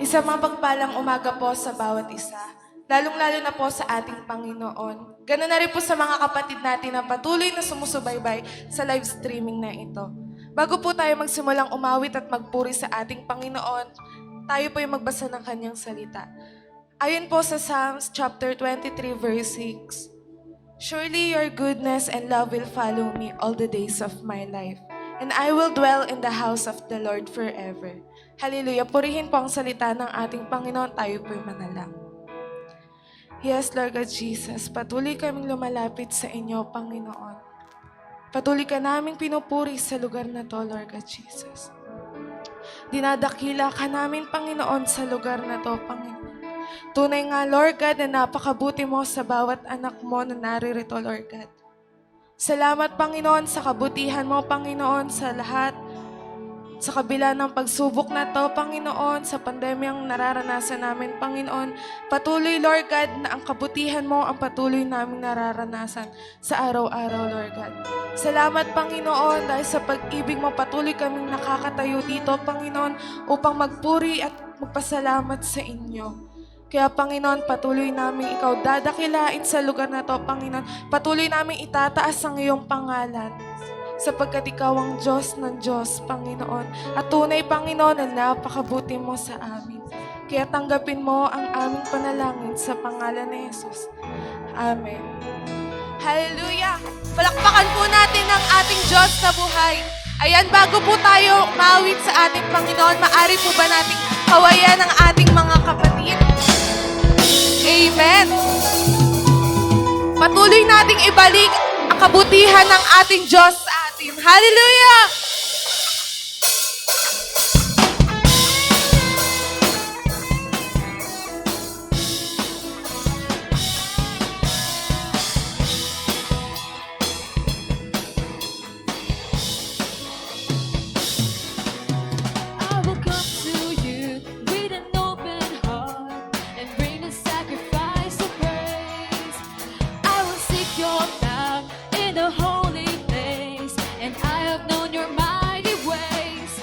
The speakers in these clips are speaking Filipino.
Isang mapagpalang umaga po sa bawat isa, lalong-lalo na po sa ating Panginoon. Ganun na rin po sa mga kapatid natin na patuloy na sumusubaybay sa live streaming na ito. Bago po tayo magsimulang umawit at magpuri sa ating Panginoon, tayo po yung magbasa ng kanyang salita. Ayon po sa Psalms chapter 23 verse 6, "Surely your goodness and love will follow me all the days of my life, and I will dwell in the house of the Lord forever." Hallelujah! Purihin po ang salita ng ating Panginoon, tayo po'y manalangin. Yes, Lord God Jesus, patuloy kaming lumalapit sa inyo, Panginoon. Patuloy ka naming pinupuri sa lugar na to, Lord God Jesus. Dinadakila ka namin, Panginoon, sa lugar na to, Panginoon. Tunay nga, Lord God, na napakabuti mo sa bawat anak mo na naririto, Lord God. Salamat, Panginoon, sa kabutihan mo, Panginoon, sa lahat. Sa kabila ng pagsubok na to, Panginoon, sa pandemyang nararanasan namin, Panginoon, patuloy, Lord God, na ang kabutihan mo ang patuloy namin nararanasan sa araw-araw, Lord God. Salamat, Panginoon, dahil sa pag-ibig mo, patuloy kaming nakakatayo dito, Panginoon, upang magpuri at magpasalamat sa inyo. Kaya, Panginoon, patuloy namin ikaw dadakilain sa lugar na to, Panginoon. Patuloy namin itataas ang iyong pangalan, sapagkat ikaw ang Diyos ng Diyos, Panginoon. At tunay, Panginoon, na napakabuti mo sa amin. Kaya tanggapin mo ang aming panalangin sa pangalan ni Jesus. Amen. Hallelujah! Palakpakan po natin ang ating Diyos na buhay. Ayan, bago po tayo umawit sa ating Panginoon, maaari po ba nating kawayan ang ating mga kapatid? Amen! Patuloy nating ibalik ang kabutihan ng ating Diyos sa atin. Hallelujah! I will come to you with an open heart and bring a sacrifice of praise. I will seek your love in the holy place, and I have known your mighty ways.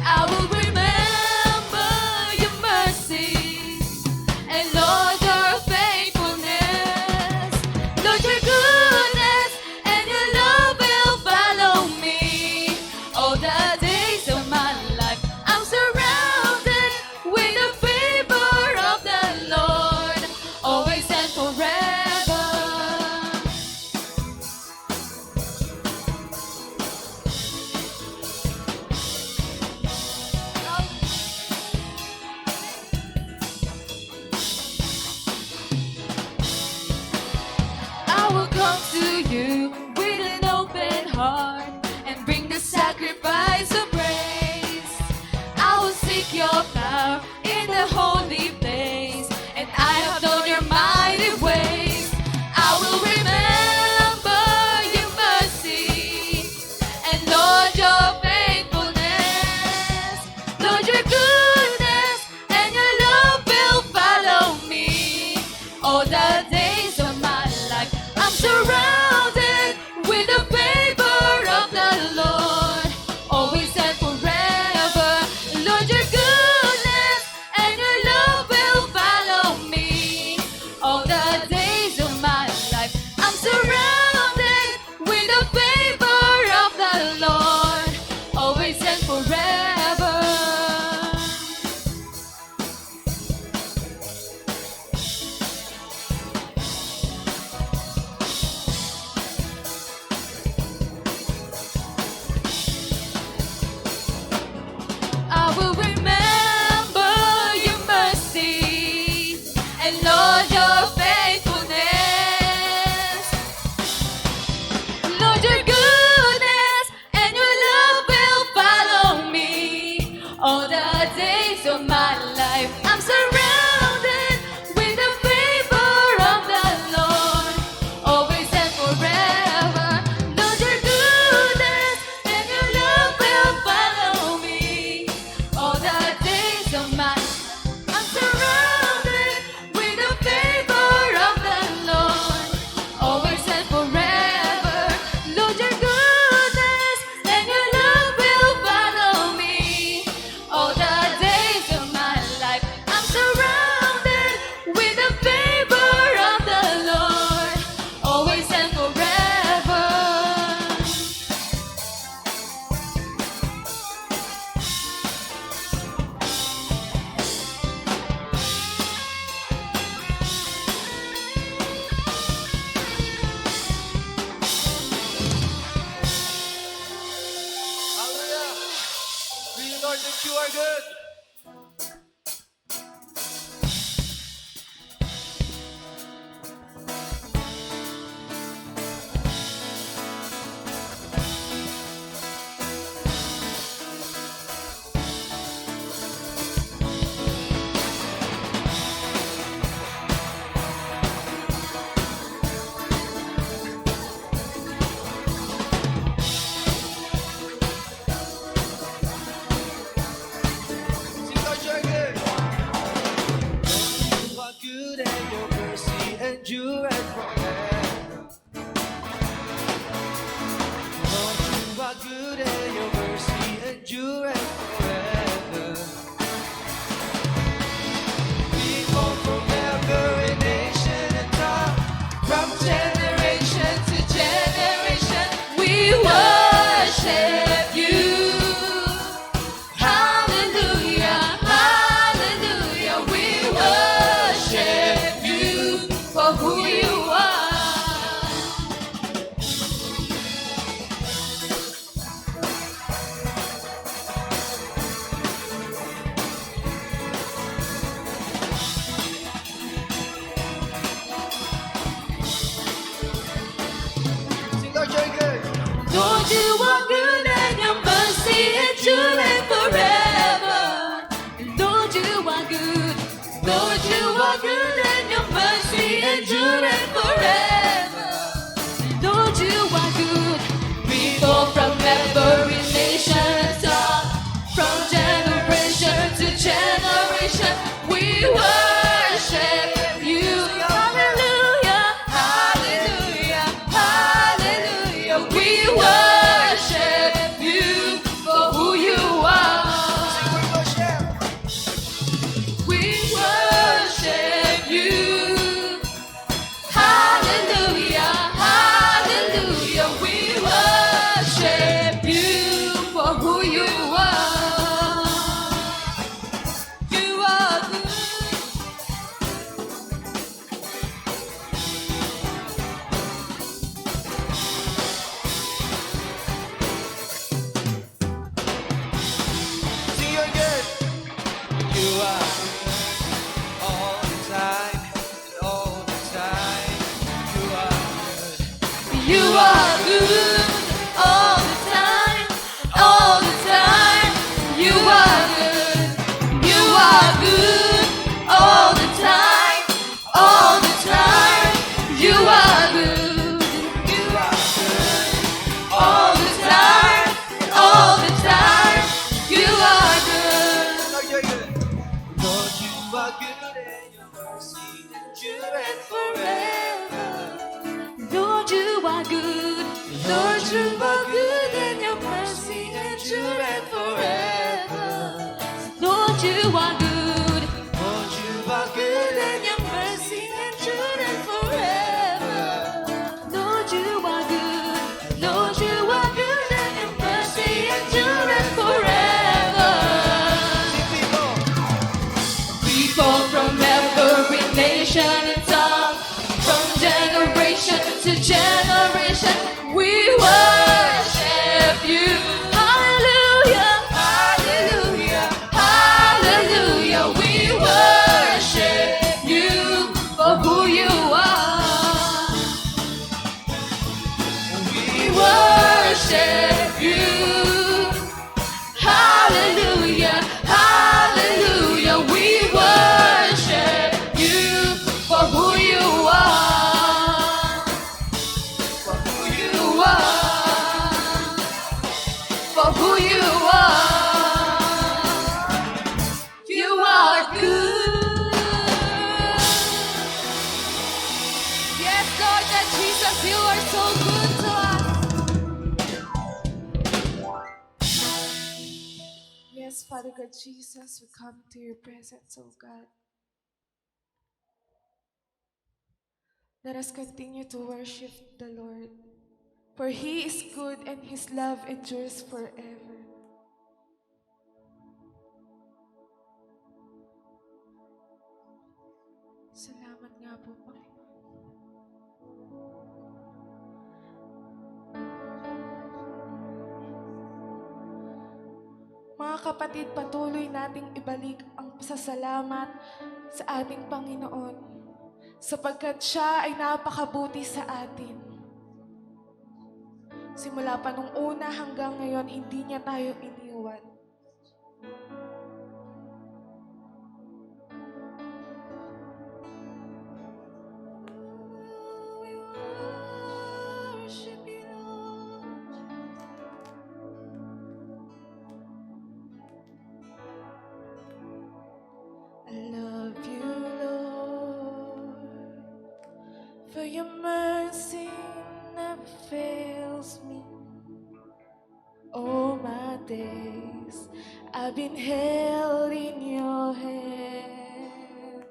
I will remember your mercy and Lord your faithfulness. Lord your goodness and your love will follow me all the days of my life. I'm surrounded with the favor of the Lord, always and forever. I will come to you with an open heart and bring the sacrifice of praise. I will seek your power in the holy place, and I have known your mighty ways. I will remember your mercy and Lord your faithfulness. Lord your goodness and your love will follow me all the days of my life. I'm surrounded with the favor of the Lord, always and forever. Lord, your goodness and your love will follow me all the days of my life. I'm surrounded with the favor of the Lord, always and forever. I will remember your mercy and Lord your faithfulness. Lord your goodness and your love will follow me all the days of my life. I'm surrounded with the favor of the Lord, always and forever. Lord your goodness and your love will follow me all the days of my life. I'm surrounded with the favor of the Lord, always and forever. Lord, your goodness and your love will follow me all the days of my endureth forever. Lord, you are good and your mercy endureth forever. People from every nation and tongue, from generation to generation, We worship you. Hallelujah, hallelujah. We worship you for who you are. sing Lord, you're good. Lord, you are good and your mercy endureth forever. Lord, you are good. Lord, you are good and your mercy endureth forever. Lord, you are good. People from every nation and tongue, from generation to generation, we worship you. Hallelujah, hallelujah, hallelujah. We worship you for who you are. We worship you. Hallelujah, hallelujah. We worship you for who you are. You are good. Sing you're good. You are good all the time, and all the time. You are good. You are good all the time, all the time. You are good. You are good all the time, all the time. You are good. You are good. All the time, all the time. You are good. Lord, you're good. Lord, you are good and your mercy endureth forever. Lord, you are good. Lord, you are good and your mercy endureth forever. Lord, you are good. Lord, you are good and And your mercy endureth forever. Lord, you are good. Lord, you are good and your mercy endureth forever. people. People from every nation and tongue, from generation to generation, we worship you. Hallelujah, hallelujah, hallelujah. We worship you for who you are. We worship you. Hallelujah, hallelujah. We worship you for who you are. For who you are. For who you are. You are good. Yes, Lord, that Jesus, you are so good to us. Yes, Father God Jesus, we come to your presence, oh God. Let us continue to worship the Lord, for He is good and His love endures forever. Salamat nga po, Panginoon. Mga kapatid, patuloy nating ibalik ang pasasalamat sa ating Panginoon sapagkat Siya ay napakabuti sa atin. Simula pa nung una hanggang ngayon, hindi niya tayo iniwan. We worship you, Lord. I love you, Lord. your mercy never fails me. All my days I've been held in your hands.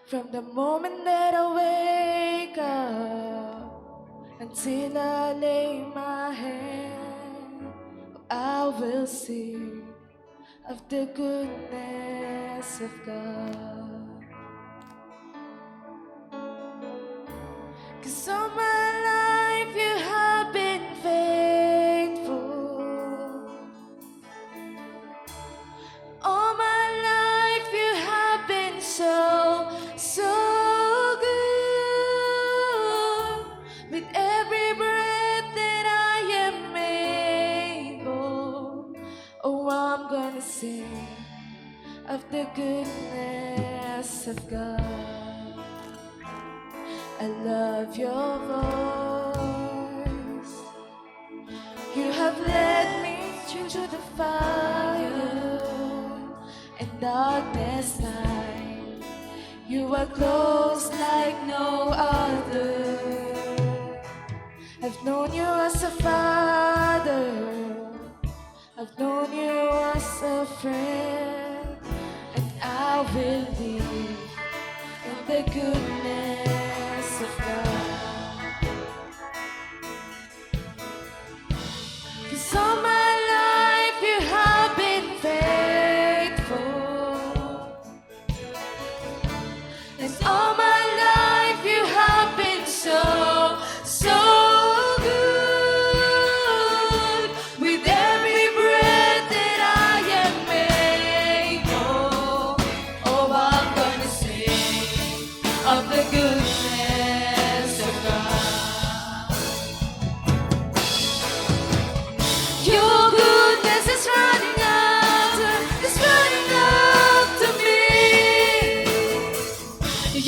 From the moment that I wake up until I lay my head, I will sing of the goodness of God. 'Cause all my life you have been faithful. All my life you have been so, so good. With every breath that I am able, oh, I'm gonna sing of the goodness of God. I love your voice. You have led me through the fire and darkness night. You are close like no other. I've known you as a father. I've known you as a friend, and I will live in the goodness of God. 'Cause all my life you have been faithful, and all my life you have been so, so good. With every breath that I am able, oh, I'm gonna sing of the goodness of God. Your goodness is running after me.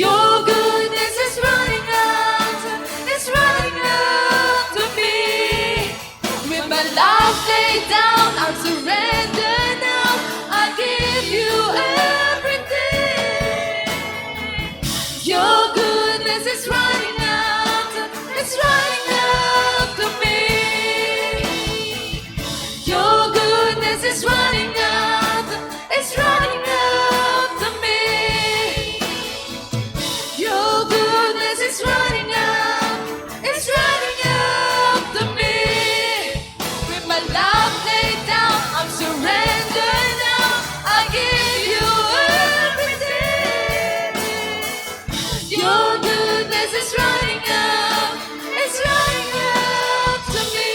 Your goodness is running after me. With my life laid down, I'm surrendered now. I give you everything. Your goodness is running after me. Your goodness is running after me. Your goodness is running after me. With my life laid down, I'm surrendered now. I give you everything. Your goodness is running after me.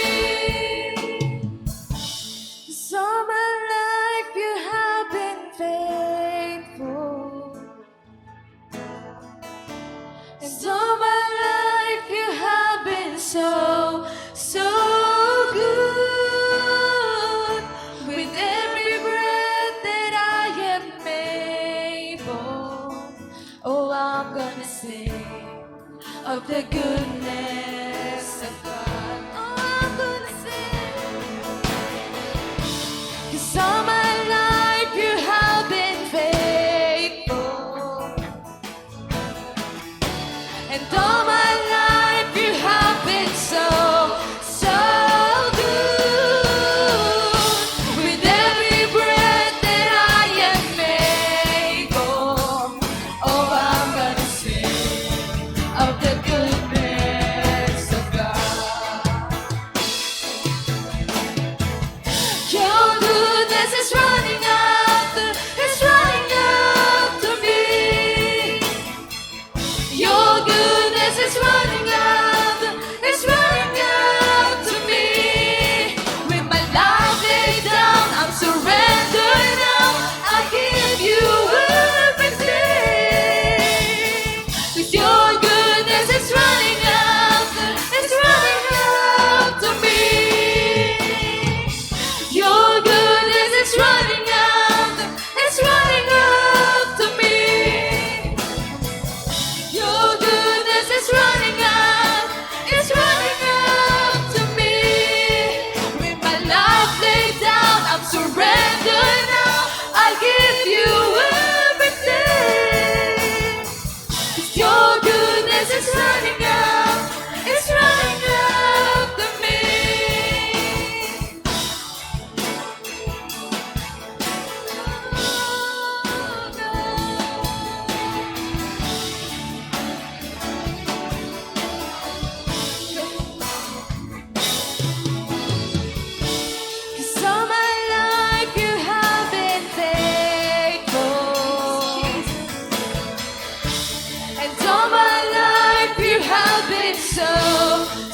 'Cause all my life you have been faithful, and all my life you have been so, so good. With every breath that I am able, oh, I'm gonna sing of the goodness of God. Oh, I'm gonna sing. 'Cause all my life you have been faithful, and all my life you have been so, so good. With every breath that I am able, oh, I'm gonna sing of the goodness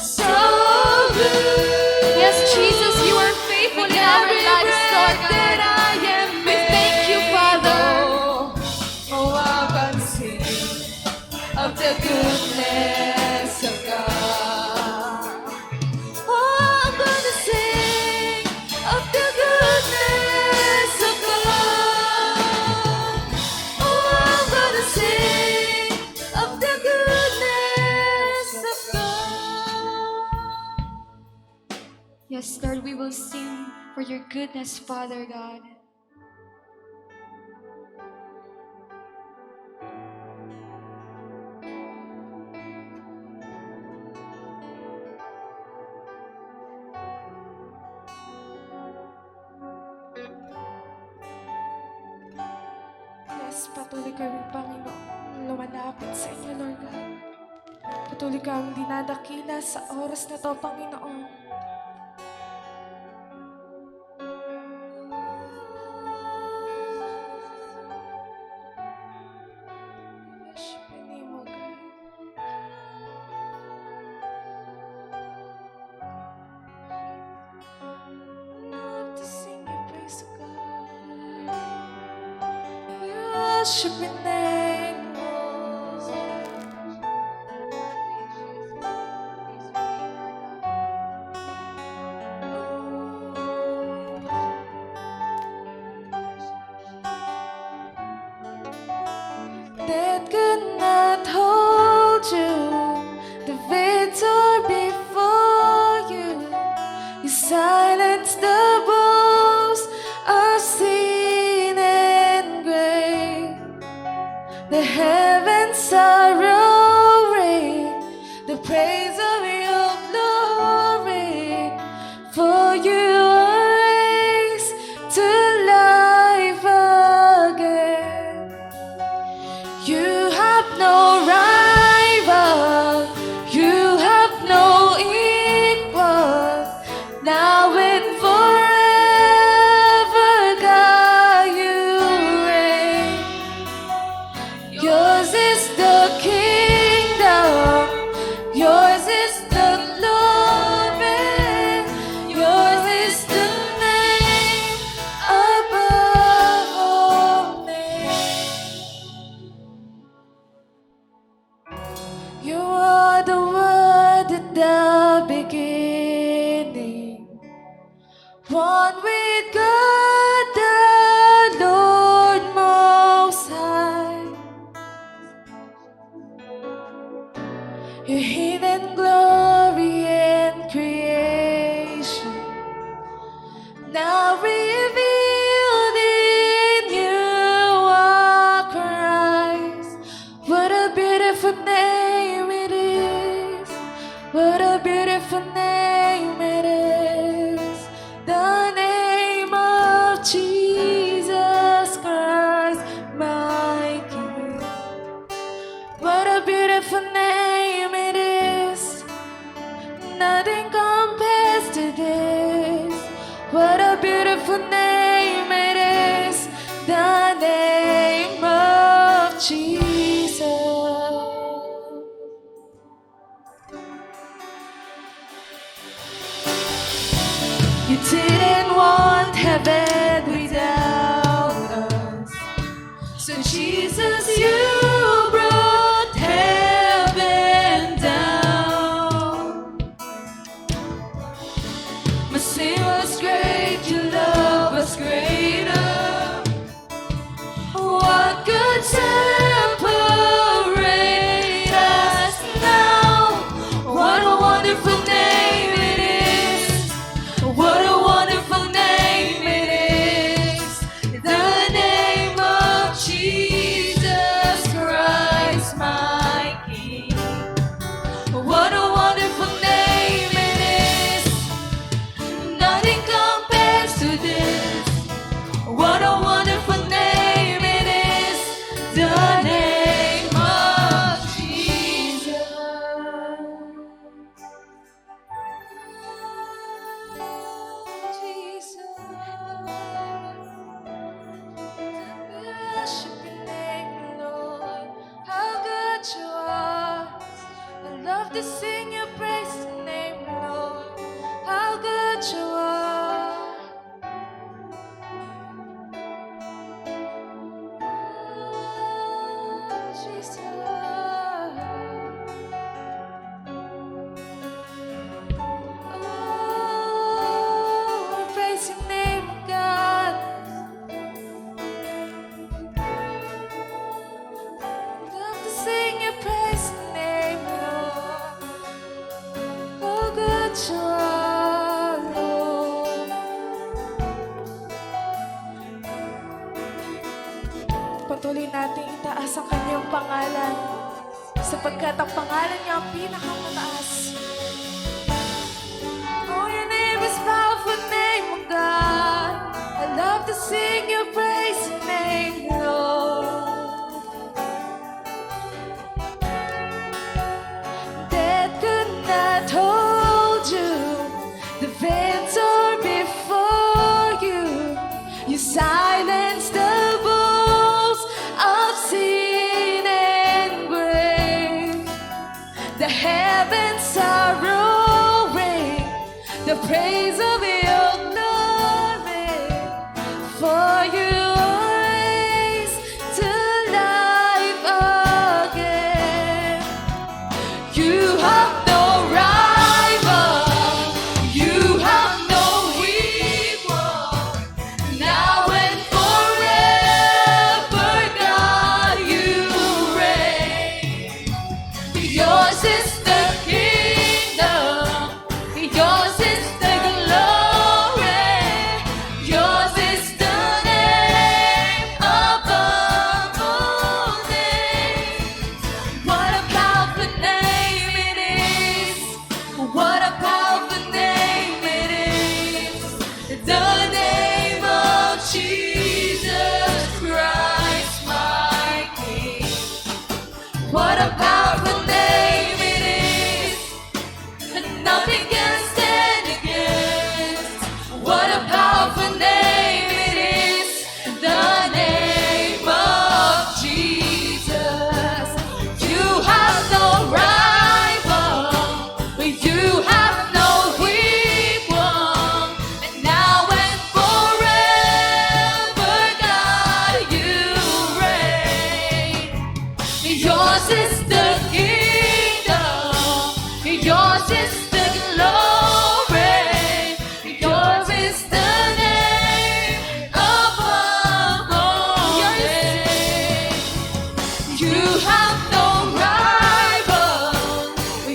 so good. Yes, Jesus, you are faithful in our lives, Lord God. We thank you, Father. Oh, I can sing of the goodness of God. Oh, I'm gonna sing of the goodness of God. Oh, I'm gonna sing of the goodness of God. Yes, Lord, we will sing for your goodness, Father God. Yes, patuloy kami, Panginoon, lumalapit sa inyo, Lord God. Patuloy kami dinadakila sa oras na to, Panginoon. Worship your name, O God. Love to sing your praise, O God. We worship your name, Lord. That could not hold you, the victor before you. You silence the boast of sin and grave. The heavens are roaring, the praise of your glory. For you are raised to life again. You have no rival, you have no equal. Now and forever, God, you reign. Yours is the kingdom, yours is the glory, yours is the name above all names. You are the word at the beginning, one with God the Lord Most High. Your hidden glory in creation, now revealed in you are Christ. What a beautiful name it is. What a beautiful name it is. The name of Jesus Christ, my King. What a beautiful name it is. Nothing compares to this. What a beautiful name it is. The name of Jesus. You didn't want heaven without us. So Jesus, you brought heaven down. My sin was great, your love was greater. What could separate us now? What a wonderful name it is. What a wonderful name it is. The name of Jesus Christ, my King. What a wonderful name it is. Nothing compares to this. What a wonderful name it is. The name of Jesus. Jesus. Worship your name, Lord. How good you are. I love to sing your patuloy nating itaas ang kanyang pangalan sapagkat ang pangalan niya ang pinakamataas. Oh, your name is powerful name of God. I love to sing your praise and name, Lord. Death could not hold you. The victor before you. You silenced the wolves of sin and grave. The heavens are roaring the praise of your glory. For you are raised to life again. You have no rival. You have no equal. Now and forever, God, you reign. Yours is the kingdom. Yours is the glory. Yours is the name above all names. What a powerful name it is. What a powerful name it is. The name of Jesus Christ, my King. What a powerful name it is. And nothing can stand against. What a powerful name it is. The name of Jesus. You have no rival. You have no equal. And now and forever, God, you reign. Yours is the kingdom. Yours is the glory. Yours is the name above all names. You have no rival.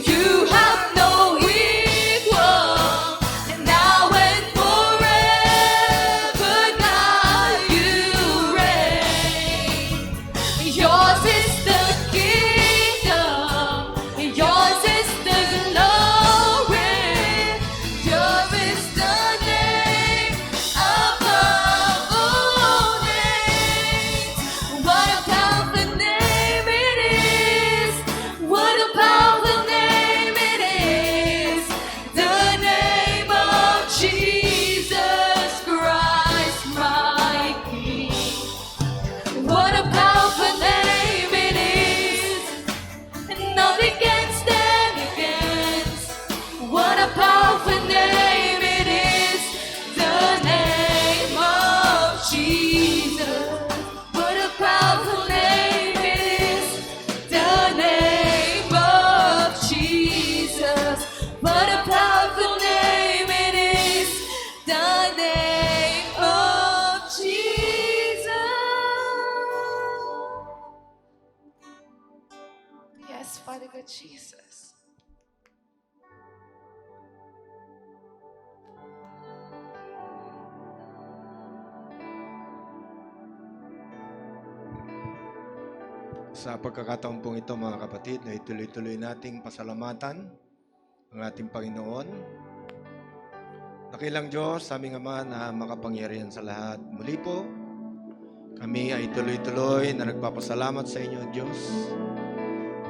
You have no equal. And now and forever, God, you reign. Yours is the kingdom. Yours is the glory. Yours is the name above all names. What a powerful name it is. What a powerful name it is. The name of Jesus Christ, my King. What a powerful name it is, and nothing can stand against. What a powerful name it is, the name of Jesus. What a powerful name it is, the name of Jesus. What a powerful name it is, the name of Jesus. Yes, Father God Jesus. Sa pagkakataon pong ito mga kapatid, na ituloy-tuloy nating pasalamatan ang ating Panginoon. Dakilang Diyos, aming Ama na makapangyarihan sa lahat. Muli po, kami ay tuloy-tuloy na nagpapasalamat sa inyo, Diyos,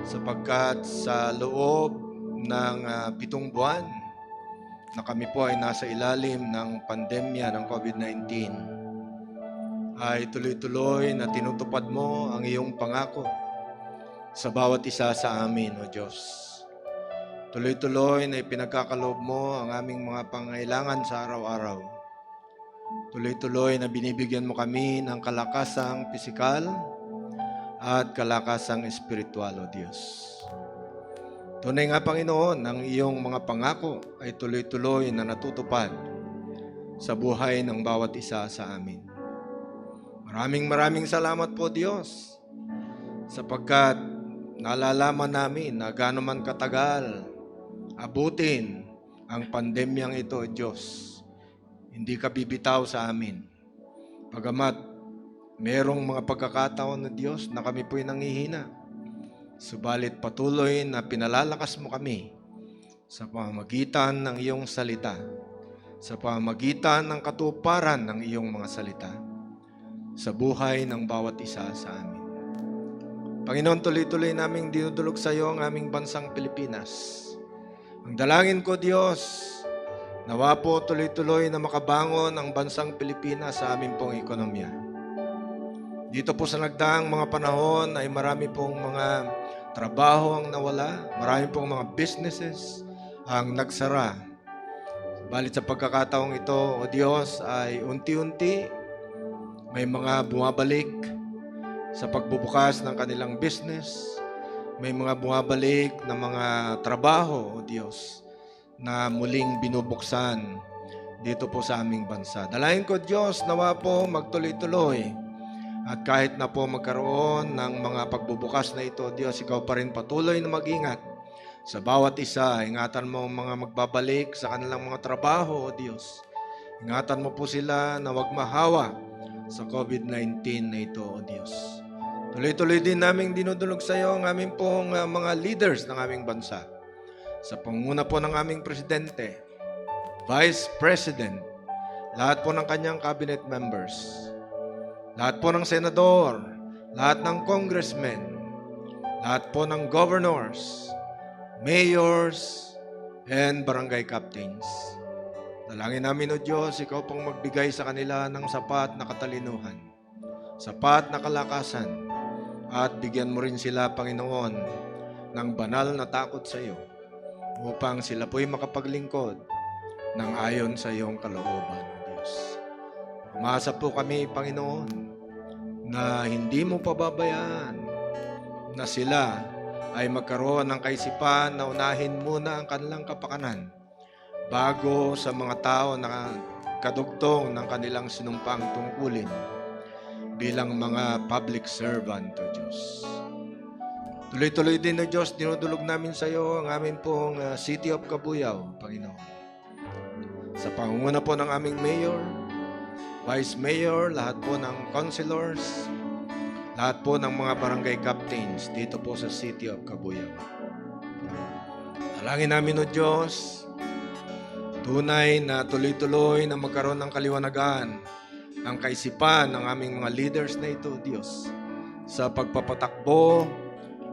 sapagkat sa loob ng 7 buwan na kami po ay nasa ilalim ng pandemya ng COVID-19, ay tuloy-tuloy na tinutupad mo ang iyong pangako sa bawat isa sa amin, O Diyos. Tuloy-tuloy na ipinagkakaloob mo ang aming mga pangailangan sa araw-araw. Tuloy-tuloy na binibigyan mo kami ng kalakasang pisikal at kalakasang espiritual, O Diyos. Tunay nga, Panginoon, ang iyong mga pangako ay tuloy-tuloy na natutupad sa buhay ng bawat isa sa amin. Maraming salamat po, Diyos, sapagkat nalalaman namin na gaano man katagal abutin ang pandemyang ito, Diyos, hindi ka bibitaw sa amin. Pagamat Merong mga pagkakataon na Diyos na kami po'y nanghihina. Subalit patuloy na pinalalakas mo kami sa pamamagitan ng iyong salita, sa pamamagitan ng katuparan ng iyong mga salita, sa buhay ng bawat isa sa amin. Panginoon, tuloy-tuloy naming dinudulog sa iyo ang aming bansang Pilipinas. Ang dalangin ko, Diyos, nawa po tuloy-tuloy na makabangon ang bansang Pilipinas sa aming pong ekonomiya. Dito po sa nagdaang mga panahon ay marami pong mga trabaho ang nawala, marami pong mga businesses ang nagsara. Balit sa pagkakataong ito, O Diyos, ay unti-unti may mga bumabalik sa pagbubukas ng kanilang business, may mga bumabalik na mga trabaho, O Diyos, na muling binubuksan dito po sa aming bansa. Dalayan ko, Diyos, nawa po magtuloy-tuloy. At kahit na po magkaroon ng mga pagbubukas na ito, Diyos, ikaw pa rin patuloy na mag-ingat sa bawat isa. Ingatan mo ang mga magbabalik sa kanilang mga trabaho, O Diyos. Ingatan mo po sila na wag mahawa sa COVID-19 na ito, O Diyos. Tuloy-tuloy din naming dinudulog sa iyo ang aming pong mga leaders ng aming bansa. Sa pangunguna po ng aming Presidente, Vice President, lahat po ng kanyang cabinet members, lahat po ng senador, lahat ng congressmen, lahat po ng governors, mayors, and barangay captains. Dalangin namin, O Diyos, ikaw pong magbigay sa kanila ng sapat na katalinuhan, sapat na kalakasan, at bigyan mo rin sila, Panginoon, ng banal na takot sa iyo upang sila po'y makapaglingkod ng ayon sa iyong kalooban, O Diyos. Umasa po kami, Panginoon, na hindi mo pababayaan na sila ay magkaroon ng kaisipan na unahin muna ang kanilang kapakanan bago sa mga tao na kadugtong ng kanilang sinumpang tungkulin bilang mga public servant, O Diyos. Tuloy-tuloy din, O Diyos, dinudulog namin sa iyo ang aming pong City of Cabuyao, Panginoon. Sa pangunguna po ng aming mayor, Vice Mayor, lahat po ng councilors, lahat po ng mga barangay captains dito po sa City of Cabuyao. Dalangin namin, O Diyos, tunay na tuloy-tuloy na magkaroon ng kaliwanagan ang kaisipan ng aming mga leaders na ito, Diyos, sa pagpapatakbo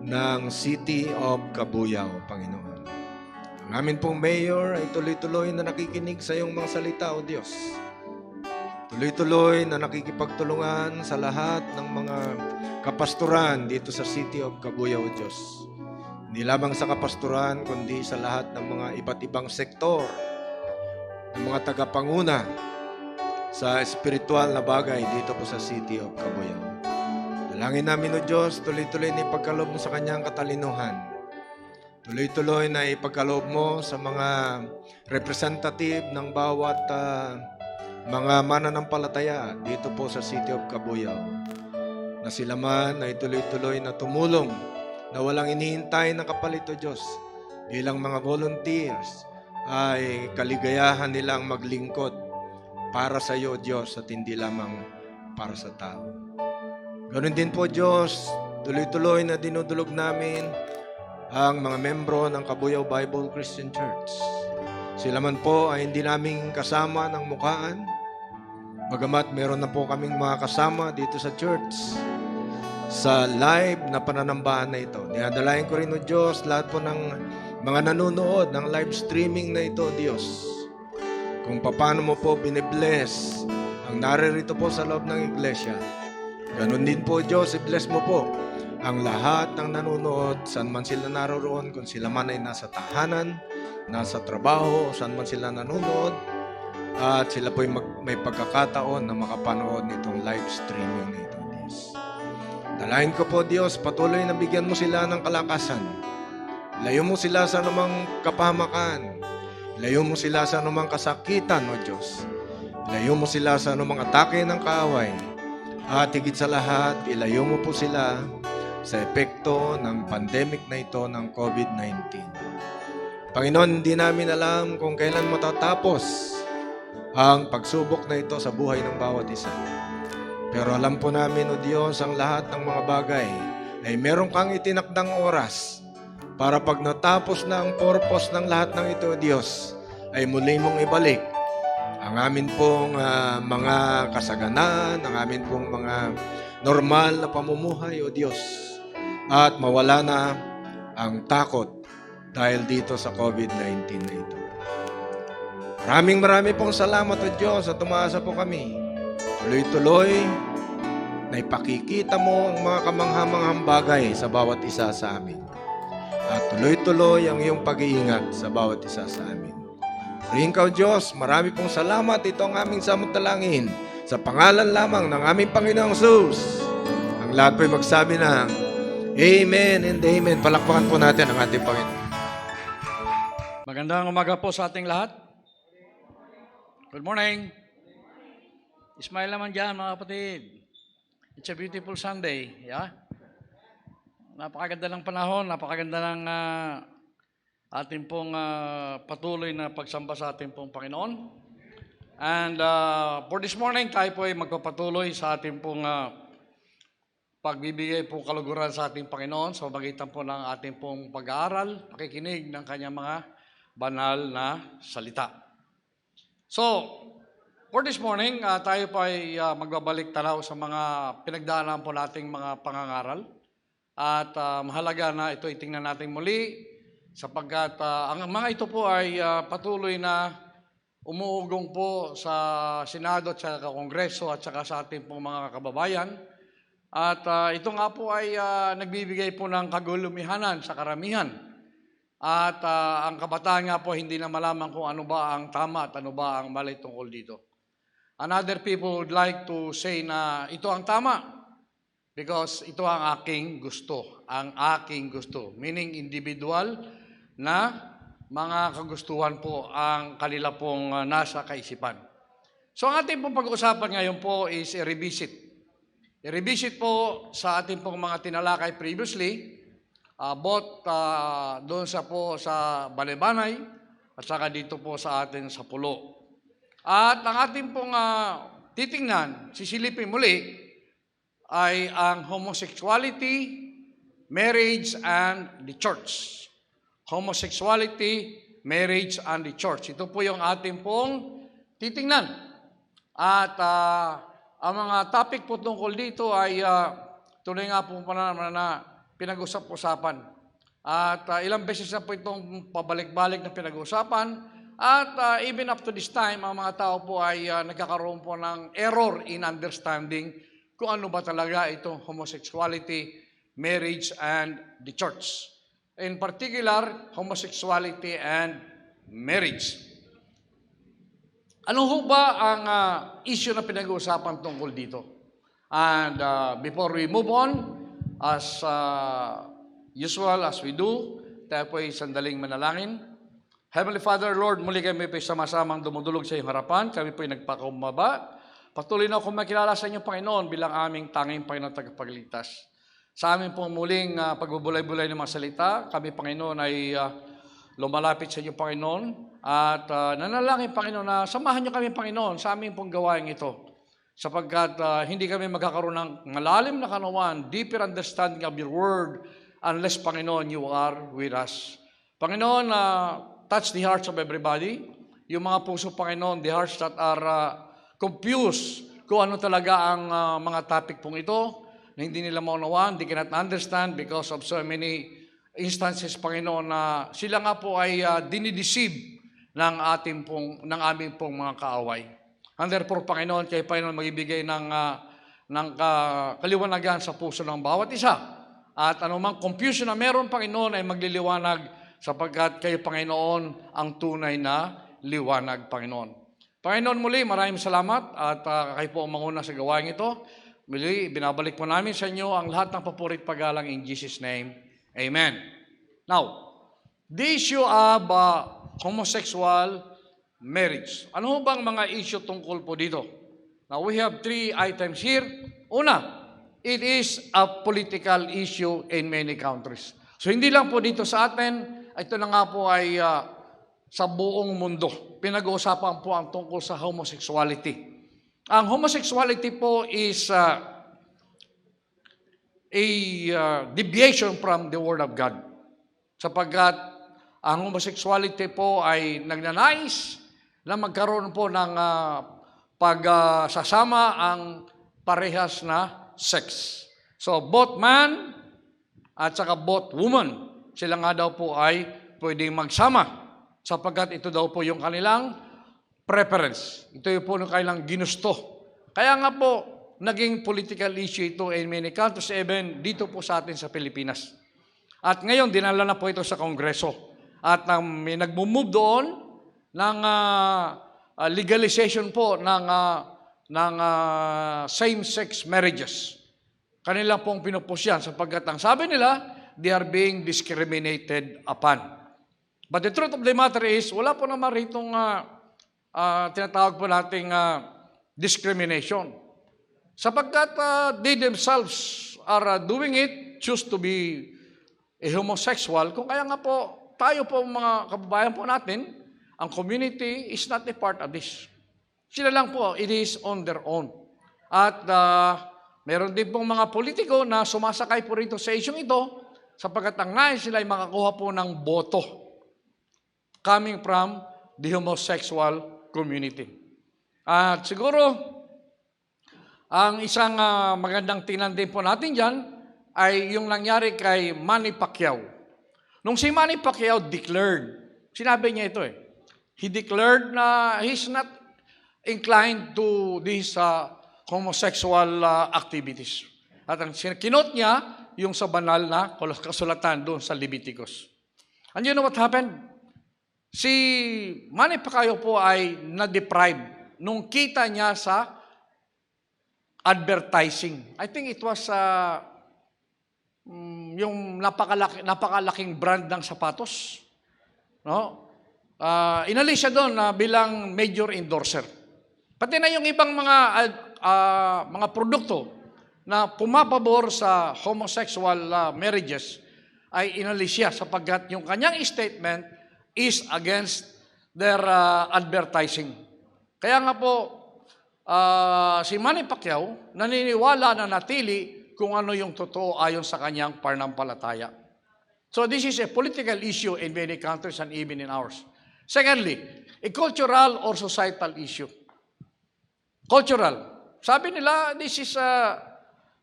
ng City of Cabuyao, Panginoon. Ang amin pong mayor ay tuloy-tuloy na nakikinig sa iyong mga salita, O Diyos. Tuloy-tuloy na nakikipagtulungan sa lahat ng mga kapasturan dito sa City of Cabuyao, O Diyos. Hindi lamang sa kapasturan, kundi sa lahat ng mga iba't ibang sektor, ng mga tagapanguna sa espiritual na bagay dito po sa City of Cabuyao. Dalangin namin, O Diyos, tuloy-tuloy na ipagkaloob mo sa kanyang katalinuhan. Tuloy-tuloy na ipagkaloob mo sa mga representative ng bawat mga mananampalataya dito po sa City of Cabuyao, na sila man ay tuloy-tuloy na tumulong na walang inihintay na kapalit, O Diyos. Bilang mga volunteers ay kaligayahan nilang maglingkod para sa iyo, Diyos, at hindi lamang para sa tao. Ganoon din po, Diyos, tuloy-tuloy na dinudulog namin ang mga membro ng Cabuyao Bible Christian Church. Sila man po ay hindi namin kasama ng mukhaan, bagamat meron na po kaming mga kasama dito sa church sa live na pananambahan na ito. Dinadalayan ko rin, O Diyos, lahat po ng mga nanonood ng live streaming na ito, Diyos. Kung paano mo po binibless ang naririto po sa loob ng iglesia. Ganon din po, Diyos, i-bless mo po ang lahat ng nanonood, saan man sila naroon, kung sila man ay nasa tahanan, nasa trabaho, saan man sila nanonood, at sila po may pagkakataon na makapanood nitong live streaming na ito, Diyos. Dalahin ko po, Diyos, patuloy na bigyan mo sila ng kalakasan. Layo mo sila sa anumang kapahamakan. Layo mo sila sa anumang kasakitan, O Diyos. Layo mo sila sa anumang atake ng kaaway. At higit sa lahat, ilayo mo po sila sa epekto ng pandemic na ito ng COVID-19. Panginoon, hindi namin alam kung kailan matatapos ang pagsubok na ito sa buhay ng bawat isa. Pero alam po namin, O Diyos, ang lahat ng mga bagay ay meron kang itinakdang oras para pag natapos na ang purpose ng lahat ng ito, O Diyos, ay muli mong ibalik ang amin pong mga kasaganan, ang amin pong mga normal na pamumuhay, O Diyos. At mawala na ang takot dahil dito sa COVID-19 na ito. Maraming pong salamat, O Diyos, at tumaasa po kami. Tuloy-tuloy na ipakikita mo ang mga kamanghamanghang bagay sa bawat isa sa amin. At tuloy-tuloy ang iyong pag-iingat sa bawat isa sa amin. Ring ka, O Diyos, marami pong salamat. Ito ang aming samantalangin sa pangalan lamang ng aming Panginoong Jesus. Ang lahat po'y magsabi ng Amen and Amen. Palakpakan po natin ang ating Panginoon. Magandang umaga po sa ating lahat. Good morning. Smile naman dyan, mga kapatid. It's a beautiful Sunday. Yeah? Napakaganda ng panahon, napakaganda ng ating pong patuloy na pagsamba sa ating pong Panginoon. And for this morning, tayo po ay magpapatuloy sa ating pong pagbibigay po kaluguran sa ating Panginoon sa magitan po ng ating pong pag-aaral, pakikinig ng kanyang mga banal na salita. So, for this morning, tayo po ay magbabalik tanaw sa mga pinagdaanan po nating mga pangangaral. At mahalaga na ito itingnan natin muli sapagkat ang mga ito po ay patuloy na umuugong po sa Senado at sa Kongreso at saka sa ating pong mga kababayan. At ito nga po ay nagbibigay po ng kagulumihanan sa karamihan. At ang kabataan nga po hindi na malaman kung ano ba ang tama at ano ba ang mali tungkol dito. And other people would like to say na ito ang tama because ito ang aking gusto. Ang aking gusto. Meaning individual na mga kagustuhan po ang kanila pong nasa kaisipan. So ang ating pong pag-uusapan ngayon po is i-revisit. I-revisit po sa ating pong mga tinalakay previously, both doon sa po sa Balebanay at saka dito po sa atin sa Pulo. At ang ating pong titingnan, sisilipin muli, ay ang homosexuality, marriage, and the church. Homosexuality, marriage, and the church. Ito po yung ating pong titingnan. At ang mga topic po tungkol dito ay tuloy nga po na pinag-usap-usapan. At ilang beses na po itong pabalik-balik na pinag-usapan. At even up to this time, ang mga tao po ay nagkakaroon po ng error in understanding kung ano ba talaga itong homosexuality, marriage, and the church. In particular, homosexuality and marriage. Ano ho ba ang issue na pinag-uusapan tungkol dito? And before we move on, as usual, as we do, tayo po ay sandaling manalangin. Heavenly Father, Lord, muli kami po sama-samang dumudulog sa iyong harapan. Kami po ay nagpakumbaba. Patuloy na akong makilala sa inyong Panginoon bilang aming tanging Panginoon tagapagligtas. Sa amin pong muling pagbubulay-bulay ng mga salita, kami, Panginoon, ay lumalapit sa inyong Panginoon. At nanalangin, Panginoon, na samahan niyo kami, Panginoon, sa aming pong gawain ito. Sapagkat hindi kami magkakaroon ng malalim na kanuwan, deeper understanding of your word, unless, Panginoon, you are with us. Panginoon, touch the hearts of everybody. Yung mga puso, Panginoon, the hearts that are confused kung ano talaga ang mga topic pong ito, na hindi nila maunawaan, they cannot understand because of so many instances, Panginoon, na sila nga po ay dinideceive ng aming pong mga kaaway. And therefore, Panginoon, kayo, Panginoon, magbibigay ng kaliwanagan sa puso ng bawat isa. At anumang confusion na meron, Panginoon, ay magliliwanag sapagkat kayo, Panginoon, ang tunay na liwanag, Panginoon. Panginoon, muli, maraming salamat at kayo po ang manguna sa gawain ito. Muli, binabalik po namin sa inyo ang lahat ng papurit pagalang in Jesus' name. Amen. Now, the issue of homosexual marriage. Ano bang mga issue tungkol po dito? Now, we have 3 items here. Una, it is a political issue in many countries. So, hindi lang po dito sa atin, ito na nga po ay sa buong mundo. Pinag-uusapan po ang tungkol sa homosexuality. ang homosexuality po is deviation from the Word of God. Sapagkat ang homosexuality po ay nagnanais na magkaroon po ng pagsasama ang parehas na sex. So both man at saka both woman, sila nga daw po ay pwedeng magsama sapagkat ito daw po yung kanilang preference. Ito yung po yung kanilang ginusto. Kaya nga po, naging political issue ito in many countries, even dito po sa atin sa Pilipinas. At ngayon, dinala na po ito sa Kongreso. At may nagmumove doon ng legalization po ng same-sex marriages. Kanila pong pinupus yan sapagkat ang sabi nila, they are being discriminated upon. But the truth of the matter is, wala po naman ritong tinatawag po nating discrimination. Sapagkat they themselves are doing it, choose to be a homosexual. Kung kaya nga po, tayo po mga kababayan po natin, ang community is not a part of this. Sila lang po, it is on their own. At meron din pong mga politiko na sumasakay po rito sa isyong ito sapagkat ang nais sila ay makakuha po ng boto coming from the homosexual community. At siguro, ang isang magandang tingnan din po natin dyan ay yung nangyari kay Manny Pacquiao. Nung si Manny Pacquiao declared, sinabi niya ito he declared na he's not inclined to these homosexual activities. At ang kinot niya, yung sa banal na kasulatan doon sa Leviticus. And you know what happened? Si Manny Pacquiao po ay na-deprive nung kita niya sa advertising. I think it was yung napakalaking brand ng sapatos. No? Inalis siya doon bilang major endorser. Pati na yung ibang mga produkto na pumapabor sa homosexual marriages ay inalis siya sapagkat yung kanyang statement is against their advertising. Kaya nga po, si Manny Pacquiao naniniwala na natili kung ano yung totoo ayon sa kanyang pananampalataya. So this is a political issue in many countries and even in ours. Secondly, a cultural or societal issue. Cultural. Sabi nila, this is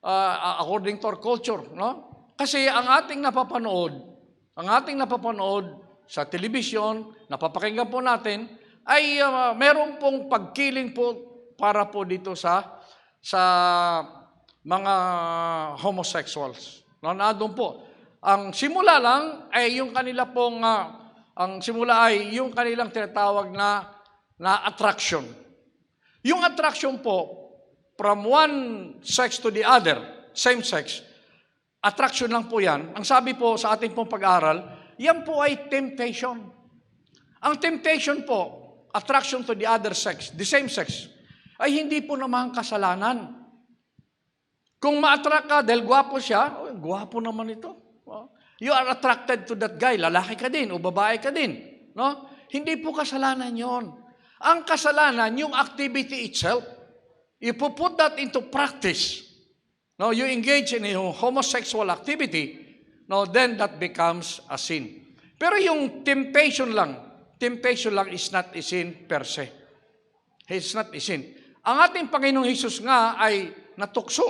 according to our culture, no? Kasi ang ating napapanood sa telebisyon, napapakinggan po natin, ay meron pong pagkiling po para po dito sa mga homosexuals. No, doon po. Ang simula lang ay yung kanila pong ang simula ay yung kanilang tinatawag na attraction. Yung attraction po from one sex to the other, same sex, attraction lang po yan. Ang sabi po sa ating pong pag-aaral, yan po ay temptation. Ang temptation po, attraction to the other sex, the same sex, ay hindi po naman kasalanan. Kung ma-attract ka dahil gwapo siya, gwapo naman ito. You are attracted to that guy, lalaki ka din o babae ka din. No? Hindi po kasalanan yon. Ang kasalanan, yung activity itself. If you put that into practice, no, you engage in a homosexual activity, no, then that becomes a sin. Pero yung temptation lang is not a sin per se. It's not a sin. Ang ating Panginoong Hesus nga ay natukso.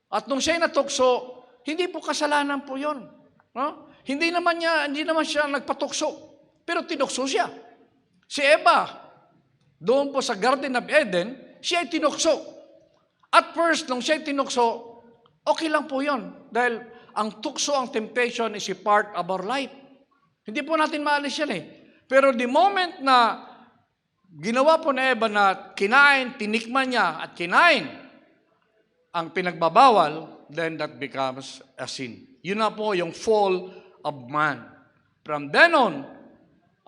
At nung siya'y natukso, hindi po kasalanan po yun. No? Hindi naman siya nagpatukso. Pero tinukso siya. Si Eva, doon po sa Garden of Eden, siya ay tinukso. At first, nung siya ay tinukso, okay lang po yun. Dahil ang tukso, ang temptation is a part of our life. Hindi po natin maalis yan Pero the moment na ginawa po na Eva na kinain, tinikman niya at kinain ang pinagbabawal, then that becomes a sin. Yun na po yung fall of man. From then on,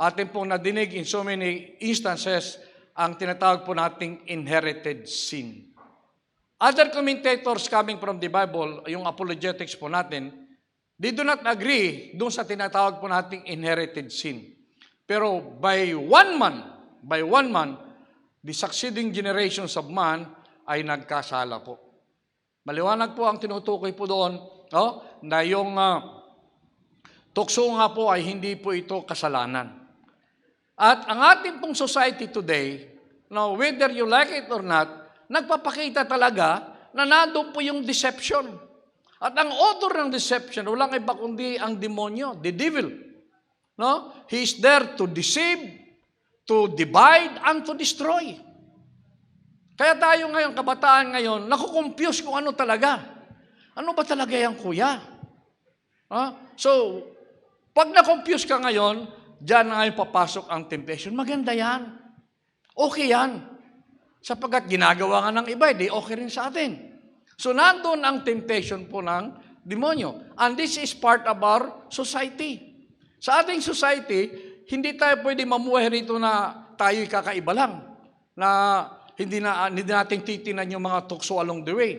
atin pong nadinig in so many instances ang tinatawag po nating inherited sin. Other commentators coming from the Bible, yung apologetics po natin, they do not agree doon sa tinatawag po nating inherited sin. Pero by one man, the succeeding generations of man ay nagkasala po. Maliwanag po ang tinutukoy po doon, no? Na yung tukso nga po ay hindi po ito kasalanan. At ang ating pong society today, no, whether you like it or not, nagpapakita talaga na nandun po yung deception. At ang author ng deception, walang iba kundi ang demonyo, the devil. No? He is there to deceive, to divide, and to destroy. Kaya tayo ngayon, kabataan ngayon, nakukompuse kung ano talaga. Ano ba talaga yan, kuya? So, pag na-confuse ka ngayon, diyan na ngayon papasok ang temptation. Maganda yan. Okay yan. Sapagkat ginagawa nga ng iba, di okay rin sa atin. So, nandun ang temptation po ng demonyo. And this is part of our society. Sa ating society, hindi tayo pwede mamuhay rito na tayo'y kakaiba lang. Na hindi natin titinan yung mga tukso along the way.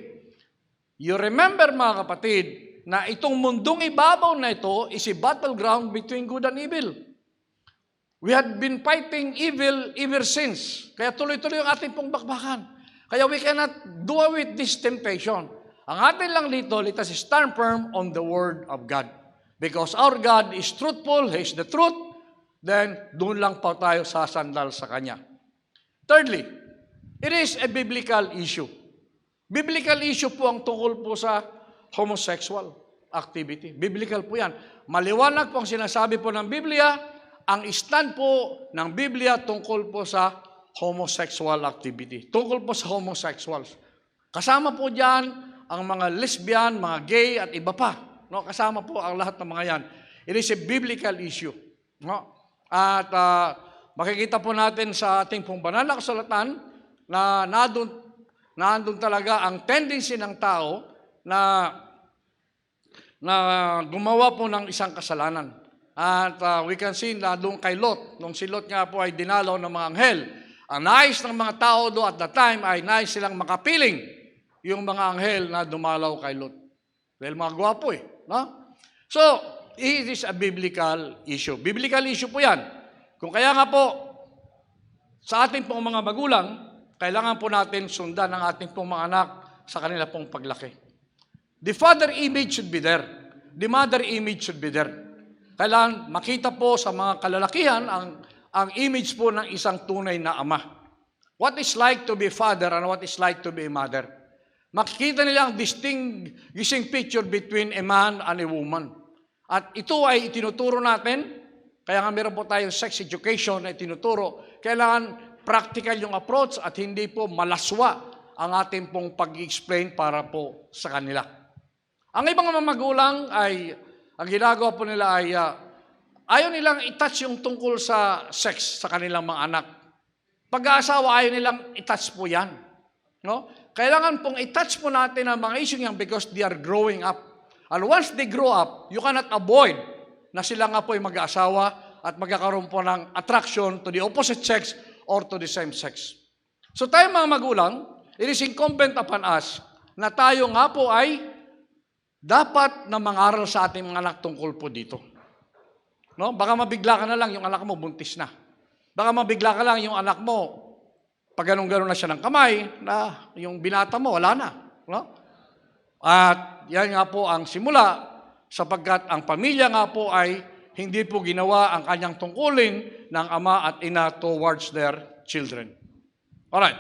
You remember, mga kapatid, na itong mundong ibabaw na ito is a battleground between good and evil. We had been fighting evil ever since. Kaya tuloy-tuloy ang ating pong bakbakan. Kaya we cannot do away with this temptation. Ang atin lang dito, let us stand firm on the Word of God. Because our God is truthful, He is the truth, then doon lang pa tayo sasandal sa Kanya. Thirdly, it is a biblical issue. Biblical issue po ang tungkol po sa homosexual activity. Biblical po yan. Maliwanag po ang sinasabi po ng Biblia, ang stand po ng Biblia tungkol po sa homosexual activity. Tungkol po sa homosexuals. Kasama po dyan ang mga lesbian, mga gay at iba pa. No? Kasama po ang lahat ng mga yan. It is a biblical issue. No? At makikita po natin sa ating pong banal na kasulatan na nandun talaga ang tendency ng tao na gumawa po ng isang kasalanan. At we can see na doon kay Lot, nung si Lot nga po ay dinalaw ng mga anghel, ang nais ng mga tao doon at that time ay nais silang makapiling yung mga anghel na dumalaw kay Lot. Dahil mga gwapo no? So, it is a biblical issue. Biblical issue po yan. Kung kaya nga po, sa ating pong mga magulang, kailangan po natin sundan ang ating pong mga anak sa kanila pong paglaki. The father image should be there. The mother image should be there. Kailangan makita po sa mga kalalakihan ang image po ng isang tunay na ama. What is like to be a father and what is like to be a mother. Makikita nila ang distinguishing picture between a man and a woman. At ito ay itinuturo natin, kaya nga meron po tayong sex education na itinuturo. Kailangan practical yung approach at hindi po malaswa ang ating pong pag-explain para po sa kanila. Ang ibang mga magulang ay, ang ginagawa po nila ay, ayaw nilang i-touch yung tungkol sa sex sa kanilang mga anak. Pag-aasawa, ayaw nilang i-touch po yan. No? Kailangan pong i-touch po natin ang mga issue yan because they are growing up. And once they grow up, you cannot avoid na sila nga po ay mag-aasawa at magkakaroon po ng attraction to the opposite sex or to the same sex. So tayo mga magulang, it is incumbent upon us na tayo nga po ay dapat na mangaral sa ating mga anak tungkol po dito. No? Baka mabigla ka na lang yung anak mo buntis na. Baka mabigla ka lang yung anak mo pag ganun-ganun na siya ng kamay na yung binata mo wala na. No? At yan nga po ang simula sapagkat ang pamilya nga po ay hindi po ginawa ang kanyang tungkulin ng ama at ina towards their children. Alright.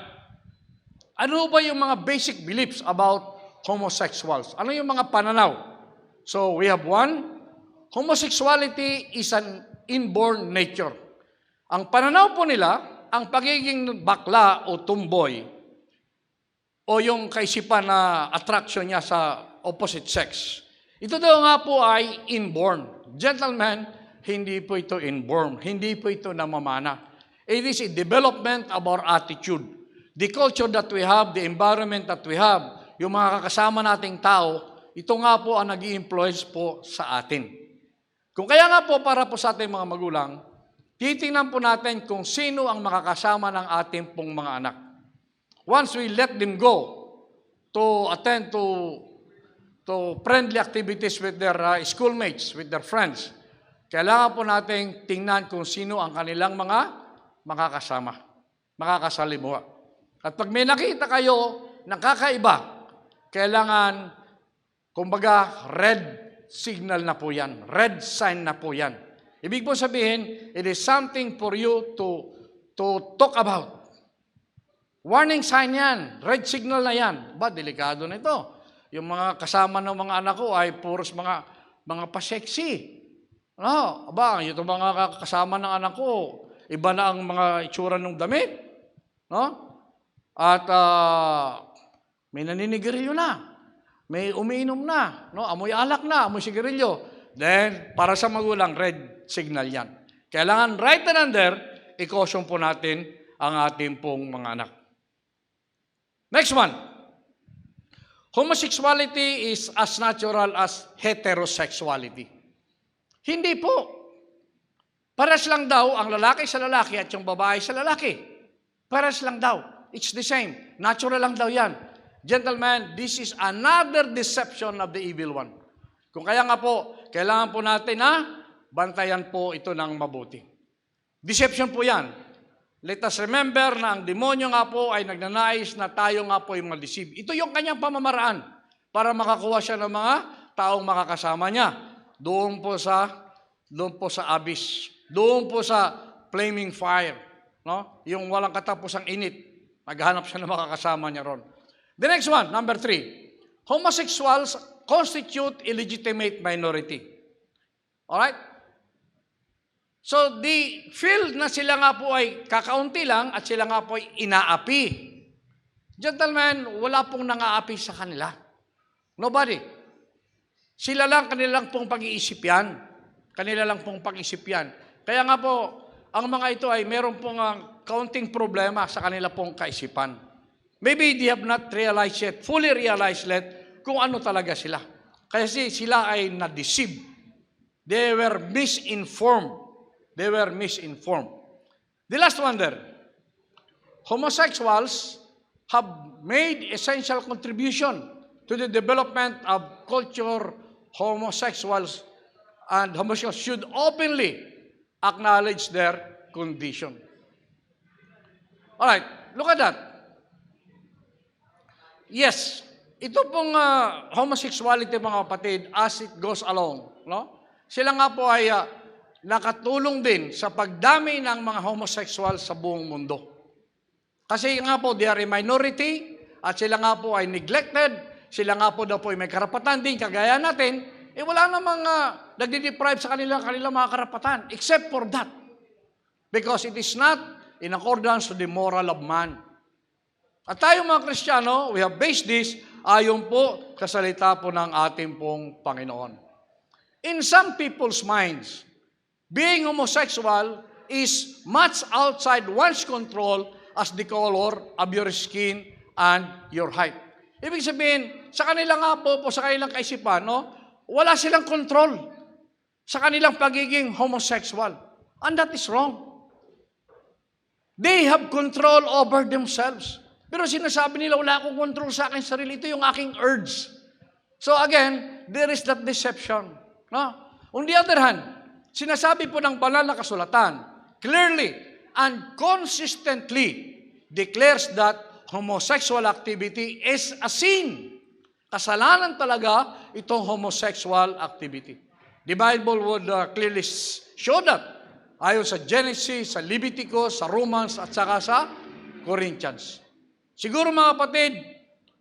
Ano ba yung mga basic beliefs about homosexuals? Ano yung mga pananaw? So we have one, homosexuality is an inborn nature. Ang pananaw po nila, ang pagiging bakla o tumboy o yung kaisipan na attraction niya sa opposite sex, ito daw nga po ay inborn. Gentlemen, hindi po ito inborn. Hindi po ito namamana. It is a development of our attitude. The culture that we have, the environment that we have, yung mga kakasama nating tao, ito nga po ang nag-i-influence po sa atin. Kung kaya nga po para po sa ating mga magulang, titingnan po natin kung sino ang makakasama ng ating pong mga anak. Once we let them go to attend to friendly activities with their schoolmates, with their friends, kailangan po natin tingnan kung sino ang kanilang mga makakasama. makakasalimuha. At pag may nakita kayo na kakaiba, kailangan, kumbaga, red signal na po yan. Red sign na po yan. Ibig po sabihin, it is something for you to talk about. Warning sign yan. Red signal na yan. Ba, delikado na ito. Yung mga kasama ng mga anak ko ay puros mga pa-sexy. No, aba, ito mga kasama ng anak ko, iba na ang mga itsura ng damit. No? At may naninigarilyo na. May umiinom na. No? Amoy alak na, amoy sigarilyo. Then, para sa magulang, red signal yan. Kailangan right and under, i-caution po natin ang ating pong mga anak. Next one. Homosexuality is as natural as heterosexuality. Hindi po. Pares lang daw ang lalaki sa lalaki at yung babae sa lalaki. Pares lang daw. It's the same. Natural lang daw yan. Gentlemen, this is another deception of the evil one. Kung kaya nga po, kailangan po natin na bantayan po ito ng mabuti. Deception po yan. Let us remember na ang demonyo nga po ay nagnanais na tayo nga po yung ma-deceive. Ito yung kanyang pamamaraan para makakuha siya ng mga taong makakasama niya. Doon po sa abyss. Doon po sa flaming fire. No? Yung walang katapusang init. Naghanap siya ng makakasama niya ron. The next one, number 3. Homosexuals constitute a legitimate minority. Alright? So, the feel na sila nga po ay kakaunti lang at sila nga po ay inaapi. Gentlemen, wala pong nangaapi sa kanila. Nobody. Sila lang, kanilang pong pag-iisip yan. Kanila lang pong pag-iisip yan. Kaya nga po, ang mga ito ay meron pong kaunting problema sa kanila pong kaisipan. Maybe they have not realized yet, fully realized yet, kung ano talaga sila. Kasi sila ay na-deceive. They were misinformed. They were misinformed. The last one there. Homosexuals have made essential contribution to the development of culture. Homosexuals and homosexuals should openly acknowledge their condition. All right, look at that. Yes, ito pong homosexuality, mga kapatid, as it goes along, no? Sila nga po ay nakatulong din sa pagdami ng mga homosexual sa buong mundo. Kasi nga po, they are a minority at sila nga po ay neglected, sila nga po daw po ay may karapatan din, kagaya natin, wala namang nagdi-deprive sa kanilang mga karapatan, except for that. Because it is not in accordance to the moral of man. At tayo mga Kristiyano, we have based this ayon po sa salita po ng ating pong Panginoon. In some people's minds, being homosexual is much outside one's control as the color of your skin and your height. Ibig sabihin, sa kanila nga po sa kanilang kaisipan, no, wala silang control sa kanilang pagiging homosexual. And that is wrong. They have control over themselves. Pero sinasabi nila, wala akong control sa aking sarili. Ito yung aking urge. So again, there is that deception. No? On the other hand, sinasabi po ng banal na kasulatan, clearly and consistently declares that homosexual activity is a sin. Kasalanan talaga itong homosexual activity. The Bible would clearly show that. Ayon sa Genesis, sa Leviticus, sa Romans, at saka sa Corinthians. Siguro mga kapatid,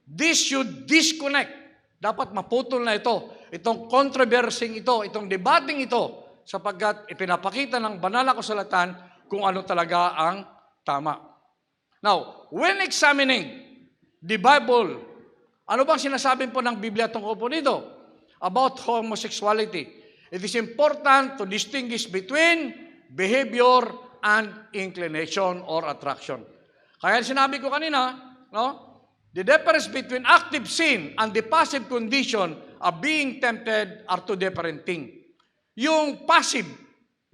this should disconnect. Dapat maputol na ito. Itong controversing ito, itong debating ito, sapagkat ipinapakita ng banal na kasulatan kung ano talaga ang tama. Now, when examining the Bible, ano bang sinasabi po ng Biblia tungkol po dito? About homosexuality. It is important to distinguish between behavior and inclination or attraction. Kaya sinabi ko kanina, no? The difference between active sin and the passive condition of being tempted are two different things. Yung passive,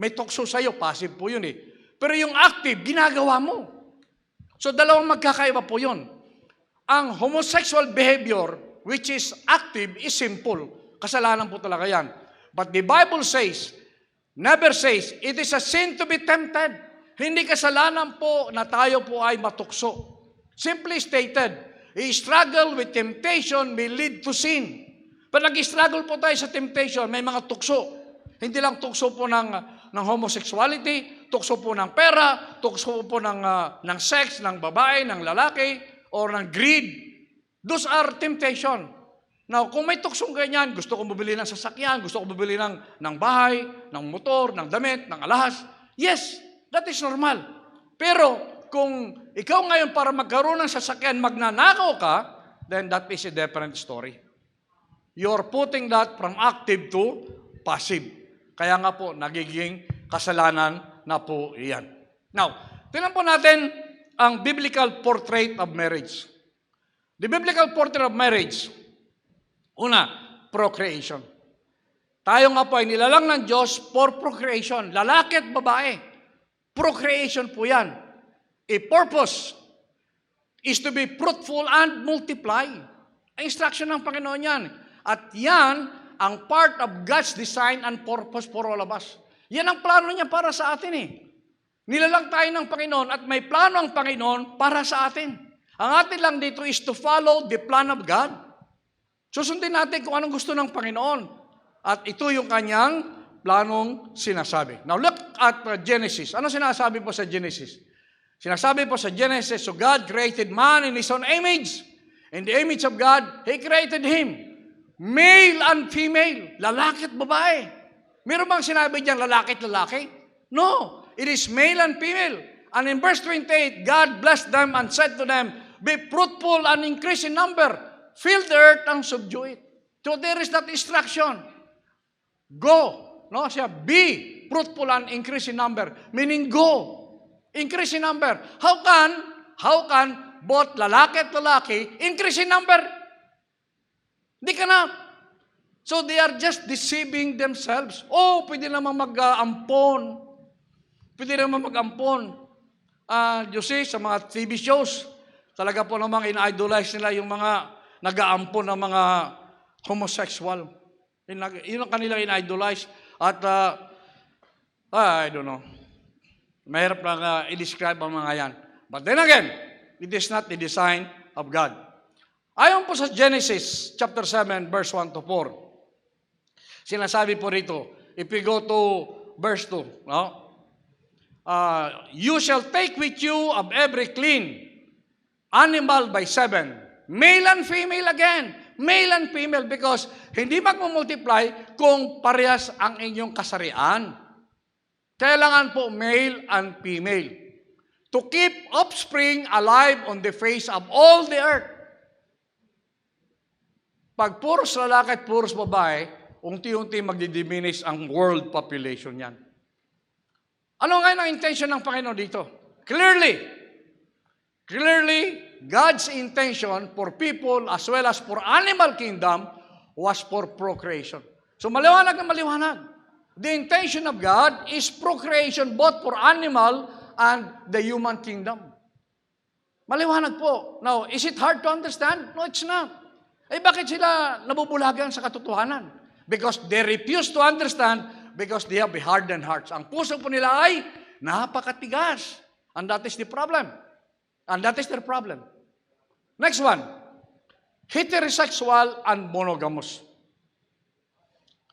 may tukso sa'yo, passive po yun eh. Pero yung active, ginagawa mo. So dalawang magkakaiba po yun. Ang homosexual behavior, which is active, is simple. Kasalanan po talaga yan. But the Bible says, never says, it is a sin to be tempted. Hindi kasalanan po na tayo po ay matukso. Simply stated, a struggle with temptation may lead to sin. Pag nag-struggle po tayo sa temptation, may mga tukso. Hindi lang tukso po ng homosexuality, tukso po ng pera, tukso po ng sex, ng babae, ng lalaki, or ng greed. Those are temptation. Now, kung may tuksong ganyan, gusto ko bumili ng sasakyan, gusto ko bumili ng bahay, ng motor, ng damit, ng alahas, yes, that is normal. Pero kung ikaw ngayon para magkaroon ng sasakyan, magnanakaw ka, then that is a different story. You're putting that from active to passive. Kaya nga po, nagiging kasalanan na po iyan. Now, tingnan po natin ang biblical portrait of marriage. The biblical portrait of marriage, una, procreation. Tayo nga po ay nilalang ng Diyos for procreation. Lalaki at babae. Procreation po yan. A purpose is to be fruitful and multiply. Ang instruction ng Panginoon yan. At yan ang part of God's design and purpose for all of us. Yan ang plano niya para sa atin eh. Nilalang tayo ng Panginoon at may plano ang Panginoon para sa atin. Ang atin lang dito is to follow the plan of God. Susundin natin kung anong gusto ng Panginoon. At ito yung kanyang planong sinasabi. Now look at Genesis. Ano sinasabi po sa Genesis? Sinasabi po sa Genesis, so God created man in His own image. In the image of God, He created him. Male and female. Lalaki at babae. Meron bang sinabi diyan lalaki at lalaki? No. It is male and female. And in verse 28, God blessed them and said to them, be fruitful and increase in number. Fill the earth and subdue it. So there is that instruction. Go. No, siya, be fruitful and increase in number. Meaning go. Increase in number. How can both lalaki at lalaki increase in number? Di ka na. So they are just deceiving themselves. Oh, pwede naman mag-ampon. Pwede naman mag-ampon. You see, sa mga TV shows, talaga po namang in-idolize nila yung mga nag-aampon ng mga homosexual. Yun ang kanilang in-idolize. At, I don't know. Mahirap lang i-describe ang mga yan. But then again, it is not the design of God. Ayon po sa Genesis chapter 7, verse 1 to 4. Sinasabi po rito, if we go to verse 2, no? You shall take with you of every clean animal by 7. Male and female again. Male and female because hindi magmumultiply kung parehas ang inyong kasarian. Kailangan po male and female to keep offspring alive on the face of all the earth. Pag puros lalaki at puros babae, unti-unti magdidiminish ang world population yan. Ano nga ang intention ng Panginoon dito? Clearly, God's intention for people as well as for animal kingdom was for procreation. So maliwanag na maliwanag. The intention of God is procreation both for animal and the human kingdom. Maliwanag po. Now, is it hard to understand? No, it's not. Eh, bakit sila nabubulagan sa katotohanan? Because they refuse to understand because they have hardened hearts. Ang puso po nila ay napakatigas. And that is the problem. And that is their problem. Next one. Heterosexual and monogamous.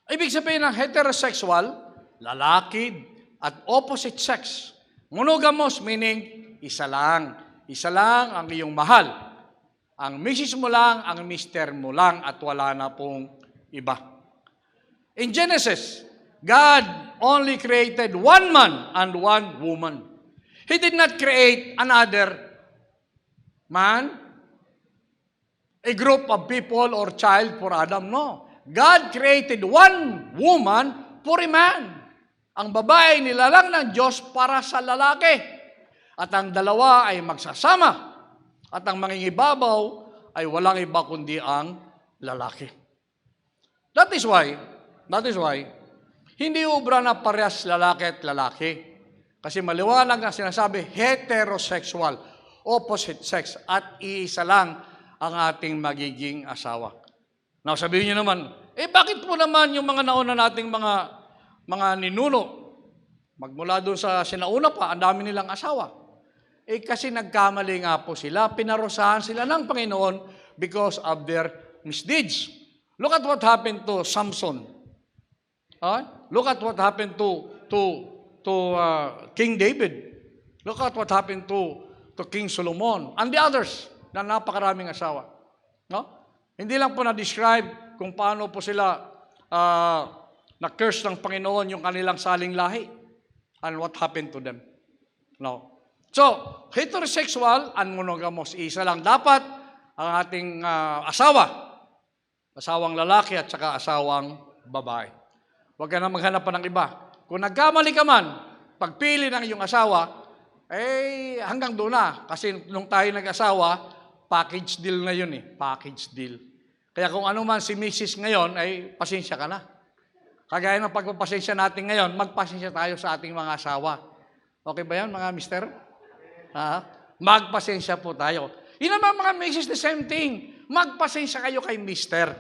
Ibig sabihin ng heterosexual, lalaki at opposite sex. Monogamous meaning isa lang. Isa lang ang iyong mahal. Ang misis mo lang, ang mister mo lang at wala na pong iba. In Genesis, God only created one man and one woman. He did not create another man, a group of people or child for Adam. No. God created one woman for a man. Ang babae nilalang ng Diyos para sa lalaki. At ang dalawa ay magsasama. At ang mangingibabaw ay walang iba kundi ang lalaki. That is why, hindi ubra na parehas lalaki at lalaki. Kasi maliwanag na sinasabi, heterosexual, opposite sex, at iisa lang ang ating magiging asawa. Now, sabihin niyo naman, bakit po naman yung mga nauna nating mga ninuno, Magmula doon sa sinauna pa, ang dami nilang asawa. Eh kasi nagkamali nga po sila, pinarusahan sila ng Panginoon because of their misdeeds. Look at what happened to Samson. Look at what happened to King David. Look at what happened to King Solomon and the others na napakaraming asawa. No? Hindi lang po na-describe kung paano po sila na-curse ng Panginoon yung kanilang saling lahi and what happened to them. No. So, heterosexual and monogamous, isa lang dapat ang ating asawang lalaki at saka asawang babae. Huwag ka na maghanap pa ng iba. Kung nagkamali ka man, pagpili ng iyong asawa, eh hanggang doon na. Kasi nung tayo nag-asawa, package deal na yun eh. Package deal. Kaya kung ano man si Mrs. ngayon, ay pasensya ka na. Kagaya ng pagpapasensya natin ngayon, magpasensya tayo sa ating mga asawa. Okay ba yan mga mister? Magpasensya po tayo. Yun naman mga Mrs. the same thing. Magpasensya kayo kay mister.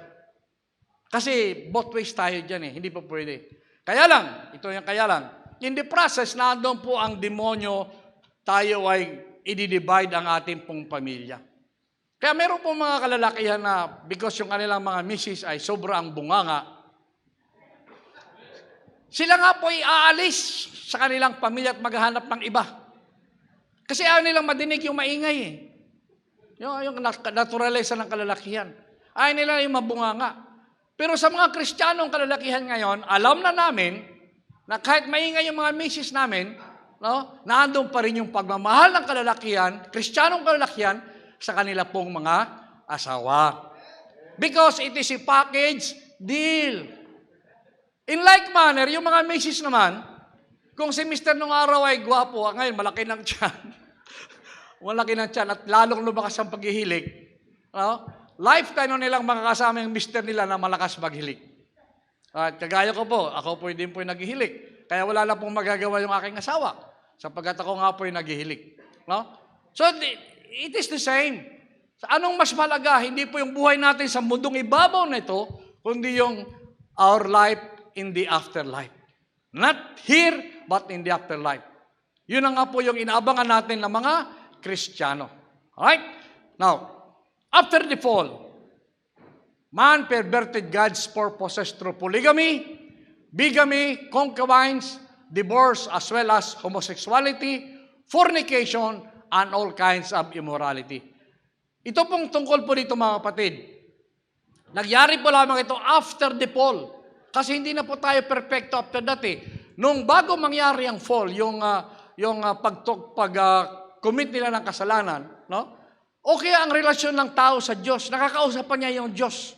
Kasi both ways tayo dyan eh. Hindi pa pwede. Kaya lang, ito yung kaya lang. In the process, nandun po ang demonyo, tayo ay i-divide ang ating pong pamilya. Kaya meron po mga kalalakihan na because yung kanilang mga misis ay sobrang bunganga, sila nga po ay aalis sa kanilang pamilya at maghahanap ng iba. Kasi ayaw nilang madinig yung maingay eh. Yung naturalesa ng kalalakihan. Ayaw nila yung mabunganga. Pero sa mga Kristiyanong kalalakihan ngayon, alam na namin na kahit maingay yung mga misis namin, no, naandun pa rin yung pagmamahal ng kalalakihan, Kristiyanong kalalakihan, sa kanila pong mga asawa. Because it is a package deal. In like manner, yung mga misis naman, kung si Mr. nung araw ay gwapo, ngayon malaki ng tiyan, malaki ng tiyan at lalong lumakas ang paghihilig, no? Lifetime na nilang makakasama yung mister nila na malakas maghilig. At kagaya ko po, ako po din po yung naghihilig. Kaya wala na pong magagawa yung aking asawa, sapagkat ako nga po yung naghihilig. No? So, it is the same. Anong mas malaga? Hindi po yung buhay natin sa mundong ibabaw na ito, kundi yung our life in the afterlife. Not here, but in the afterlife. Yun na nga po yung inaabangan natin ng mga Kristiyano. Alright? Now, after the fall, man perverted God's purposes through polygamy, bigamy, concubines, divorce, as well as homosexuality, fornication, and all kinds of immorality. Ito pong tungkol po dito mga kapatid. Nagyari po lamang ito after the fall. Kasi hindi na po tayo perfecto after that eh. Nung bago mangyari ang fall, yung pag-commit nila ng kasalanan, no? Okay ang relasyon ng tao sa Diyos. Nakakausapan niya yung Diyos.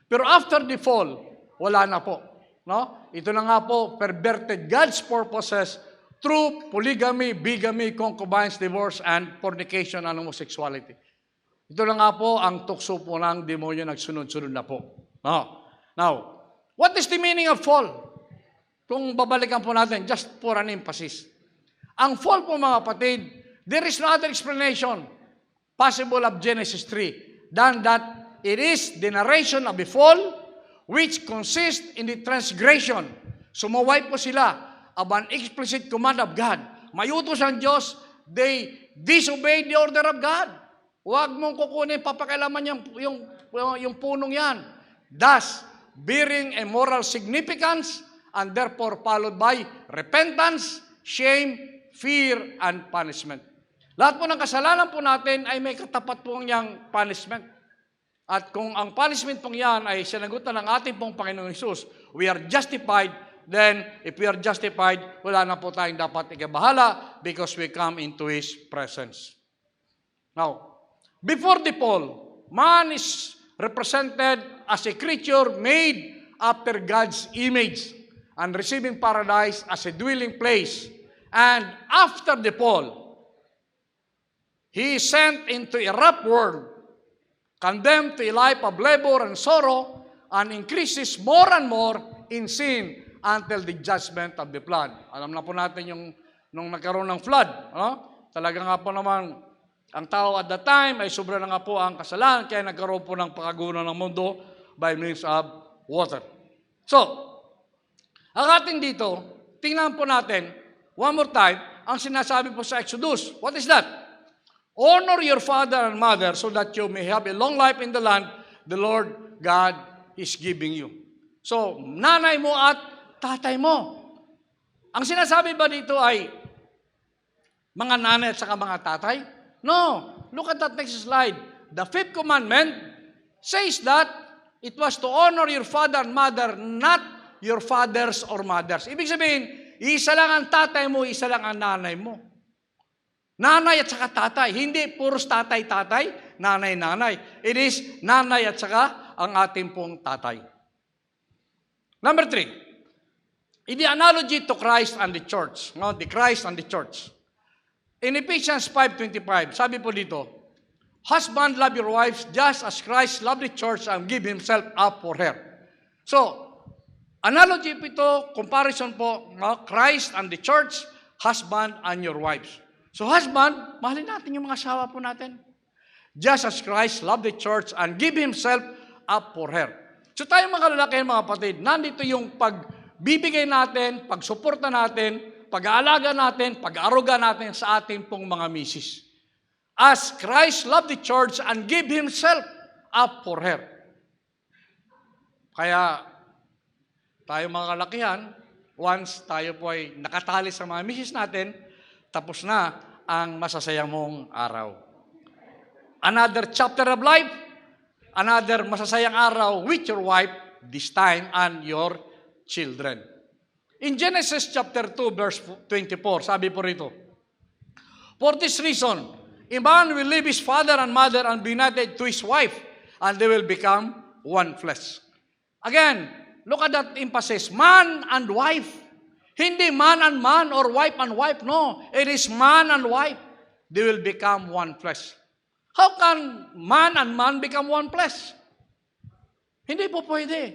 Pero after the fall, wala na po. No? Ito na nga po, perverted God's purposes through polygamy, bigamy, concubines, divorce, and fornication and homosexuality. Ito na nga po ang tukso po ng demonyo nagsunod-sunod na po. No? Now, what is the meaning of fall? Kung babalikan po natin, just for an emphasis. Ang fall po mga kapatid, there is no other explanation possible of Genesis 3 than that it is the narration of the fall which consists in the transgression. Sumaway po sila of an explicit command of God. May utos ang Diyos, they disobeyed the order of God. Huwag mong kukunin, papakialaman yung punong yan. Thus, bearing a moral significance and therefore followed by repentance, shame, fear, and punishment. Lahat po ng kasalanan po natin ay may katapat po niyang punishment. At kung ang punishment pong yan ay sinagutan ng ating pong Panginoong Hesus, we are justified, then if we are justified, wala na po tayong dapat ikabahala because we come into His presence. Now, before the fall, man is represented as a creature made after God's image and receiving paradise as a dwelling place. And after the fall, he is sent into a rough world, condemned to a life of labor and sorrow, and increases more and more in sin until the judgment of the flood. Alam na po natin yung nung nagkaroon ng flood. No? Talaga nga po naman, ang tao at that time ay sobra na nga po ang kasalanan, kaya nagkaroon po ng pagkagunan ng mundo by means of water. So, ang ating dito, tingnan po natin, one more time, ang sinasabi po sa Exodus. What is that? Honor your father and mother so that you may have a long life in the land the Lord God is giving you. So, nanay mo at tatay mo. Ang sinasabi ba dito ay mga nanay at saka mga tatay? No. Look at that next slide. The fifth commandment says that it was to honor your father and mother, not your fathers or mothers. Ibig sabihin, isa lang ang tatay mo, isa lang ang nanay mo. Nanay at saka tatay. Hindi puros tatay-tatay, nanay-nanay. It is nanay at saka ang ating pong tatay. Number 3. In the analogy to Christ and the church. No? The Christ and the church. In Ephesians 5:25, sabi po dito, husband, love your wives just as Christ loved the church and give himself up for her. So, analogy po ito, comparison po, no? Christ and the church, husband and your wives. So husband, mahalin natin yung mga asawa po natin. Just as Christ loved the church and give himself up for her. So tayo mga lalaki, mga kapatid, nandito yung pagbibigay natin, pagsuporta natin, pag-aalaga natin, pag-aruga natin sa ating pong mga misis. As Christ loved the church and give himself up for her. Kaya, tayo mga kalakihan, once tayo po ay nakatali sa mga misis natin, tapos na ang masasayang mong araw. Another chapter of life, another masasayang araw with your wife, this time, and your children. In Genesis chapter 2, verse 24, sabi po rito, for this reason, a man will leave his father and mother and be united to his wife, and they will become one flesh. Again, look at that emphasis, man and wife. Hindi man and man or wife and wife, no. It is man and wife. They will become one flesh. How can man and man become one flesh? Hindi po pwede.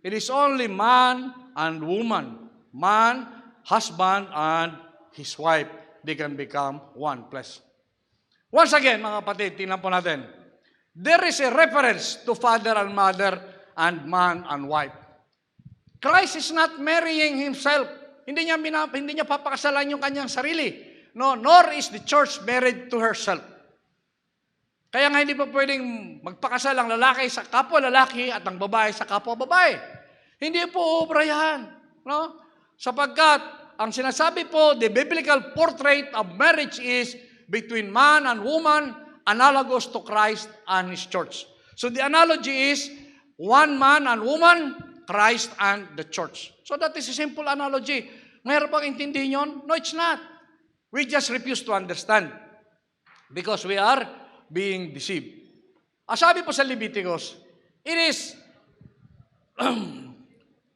It is only man and woman. Man, husband, and his wife. They can become one flesh. Once again, mga kapatid, tingnan po natin. There is a reference to father and mother and man and wife. Christ is not marrying himself. Hindi niya papakasalan yung kanyang sarili. No, nor is the church married to herself. Kaya nga hindi pa pwedeng magpakasal ang lalaki sa kapwa lalaki at ang babae sa kapwa babae. Hindi po obra yan. No? Sapagkat ang sinasabi po, the biblical portrait of marriage is between man and woman, analogous to Christ and His church. So the analogy is one man and woman, Christ and the church. So that is a simple analogy. Mayroon bang intindihin yun? No, it's not. We just refuse to understand because we are being deceived. Sabi po sa Leviticus, it is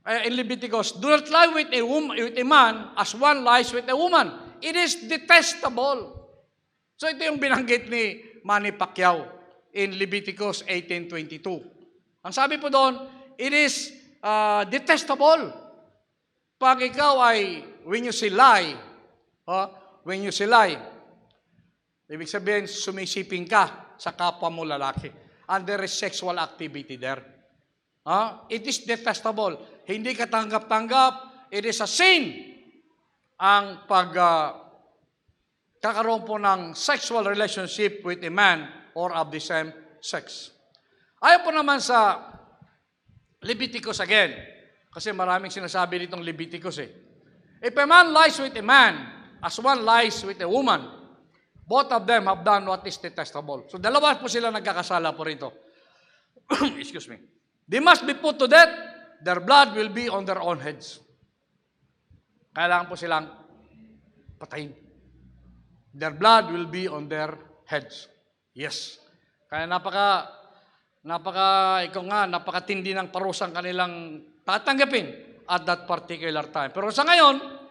in Leviticus, do not lie with a man as one lies with a woman. It is detestable. So ito yung binanggit ni Manny Pacquiao in Leviticus 18:22. Ang sabi po doon, it is detestable. Pag ikaw ay, when you say lie, ibig sabihin, sumisiping ka sa kapwa mo lalaki. And there is sexual activity there. It is detestable. Hindi ka tanggap-tanggap. It is a sin ang kakaroon po ng sexual relationship with a man or of the same sex. Ayaw po naman sa Leviticus again. Kasi maraming sinasabi ditong Leviticus eh. If a man lies with a man, as one lies with a woman, both of them have done what is detestable. So dalawa po sila nagkakasala po rito. Excuse me. They must be put to death. Their blood will be on their own heads. Kailangan po silang patayin. Their blood will be on their heads. Yes. Kaya napakatindi ng parusang kanilang tatanggapin at that particular time. Pero sa ngayon,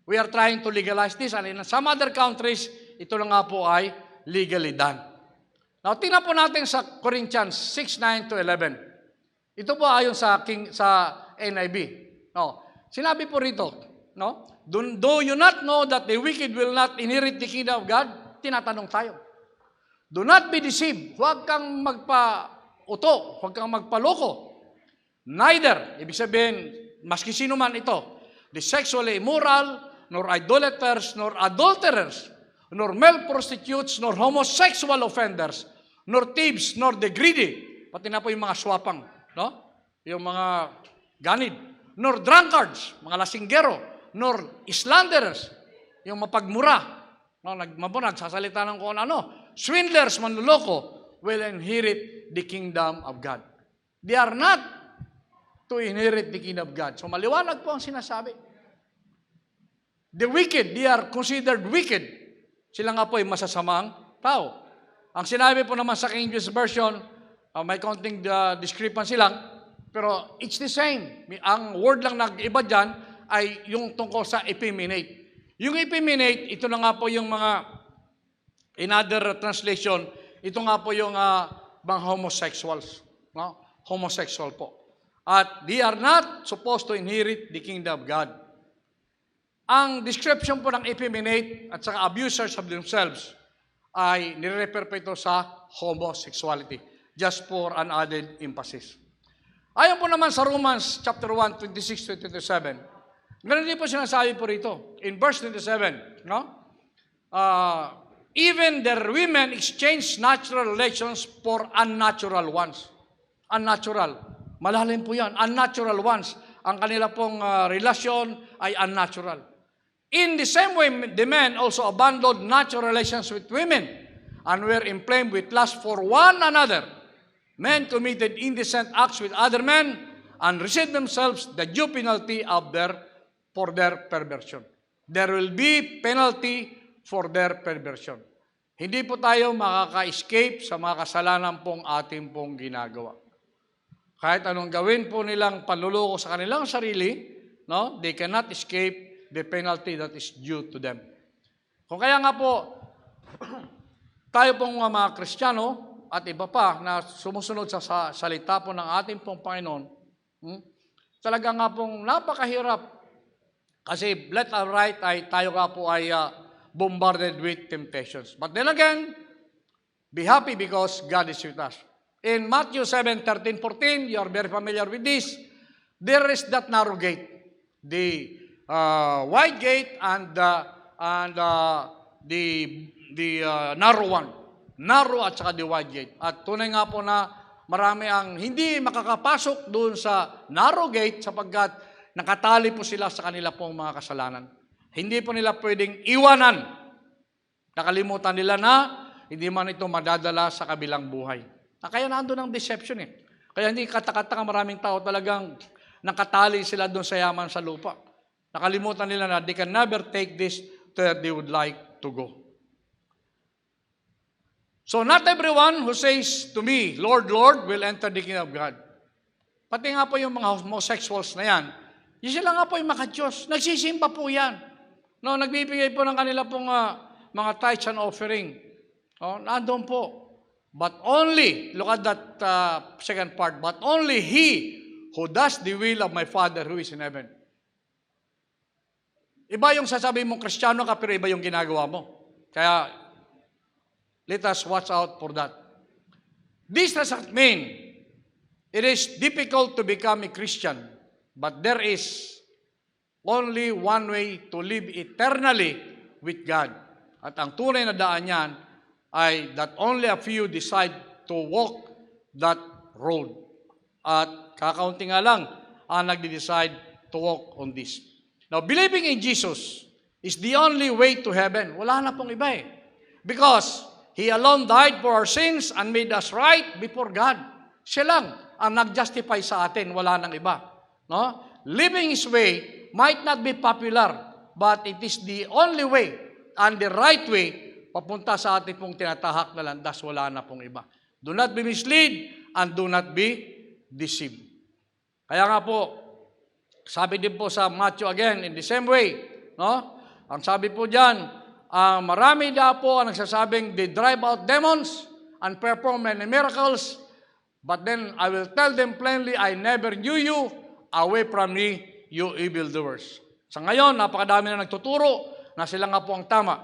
we are trying to legalize this. And in some other countries, ito na nga po ay legally done. Now, tingnan po natin sa Corinthians 6:9-11. Ito po ayon sa NIV. No, sinabi po rito, no? Do you not know that the wicked will not inherit the kingdom of God? Tinatanong tayo. Do not be deceived. Huwag kang magpa-uto. Huwag kang magpaloko. Neither, ibig sabihin, maski sino man ito, the sexually immoral, nor idolaters, nor adulterers, nor male prostitutes, nor homosexual offenders, nor thieves, nor the greedy, pati na po yung mga swapang, no? Yung mga ganid, nor drunkards, mga lasinggero, nor slanderers, yung mapagmura, no? Nagsasalita ng kung ano, swindlers, manluloko, will inherit the kingdom of God. They are not to inherit the kingdom of God. So maliwanag po ang sinasabi. The wicked, they are considered wicked. Sila nga po ay masasamang tao. Ang sinabi po naman sa King James Version, may counting discrepancy lang, pero it's the same. Ang word lang nag-iba dyan ay yung tungkol sa effeminate. Yung effeminate, ito na nga po yung mga, in other translation, ito nga po yung mga homosexuals. No? Homosexual po. At they are not supposed to inherit the kingdom of God. Ang description po ng effeminate at saka abusers of themselves ay nire-refer po ito sa homosexuality. Just for an added emphasis. Ayon po naman sa Romans chapter 1, 26-27, ganun din po sinasabi po rito. In verse 27, no? Even their women exchange natural relations for unnatural ones. Unnatural. Malalim po yan. Unnatural ones. Ang kanila pong relasyon ay unnatural. In the same way, the men also abandoned natural relations with women and were inflamed with lust for one another. Men committed indecent acts with other men and received themselves the due penalty for their perversion. There will be penalty for their perversion. Hindi po tayo makaka-escape sa mga kasalanan pong ating pong ginagawa. Kahit anong gawin po nilang panluloko sa kanilang sarili, no, they cannot escape the penalty that is due to them. Kung kaya nga po, tayo pong mga Kristiyano at iba pa na sumusunod sa salita po ng ating pong Panginoon, talaga nga pong napakahirap. Kasi left and right ay tayo nga po ay bombarded with temptations. But then again, be happy because God is with us. In Matthew 7, 13, 14, you are very familiar with this. There is that narrow gate. The wide gate and the narrow one. Narrow at saka the wide gate. At tunay nga po na marami ang hindi makakapasok doon sa narrow gate sapagkat nakatali po sila sa kanila pong mga kasalanan. Hindi po nila pwedeng iwanan. Nakalimutan nila na hindi man ito madadala sa kabilang buhay. Kaya nandun ang deception eh. Kaya hindi katakataka maraming tao talagang nakatali sila doon sa yaman sa lupa. Nakalimutan nila na they can never take this to where they would like to go. So not everyone who says to me, Lord, Lord, will enter the kingdom of God. Pati nga po yung mga homosexuals na yan, yung sila nga po yung maka-Diyos. Nagsisimba po yan. No, nagbibigay po ng kanila pong mga tithes and offering. Oh, nandun po. But only, look at that second part, but only he who does the will of my Father who is in heaven. Iba yung sasabihin mong Kristiyano ka, pero iba yung ginagawa mo. Kaya, let us watch out for that. This doesn't mean it is difficult to become a Christian, but there is only one way to live eternally with God. At ang tunay na daan yan ay that only a few decide to walk that road. At kakaunti nga lang ang nagde-decide to walk on this. Now, believing in Jesus is the only way to heaven. Wala na pong iba eh. Because He alone died for our sins and made us right before God. Siya lang ang nag-justify sa atin. Wala nang iba. No? Living His way might not be popular, but it is the only way and the right way papunta sa ating pong tinatahak na landas. Wala na pong iba. Do not be misled and do not be deceived. Kaya nga po, sabi din po sa Matthew again, in the same way, no? Ang sabi po diyan, marami daw po ang nagsasabing they drive out demons and perform many miracles, but then I will tell them plainly, I never knew you, away from me, you evildoers. Sa ngayon, napakadami na nagtuturo na sila nga po ang tama.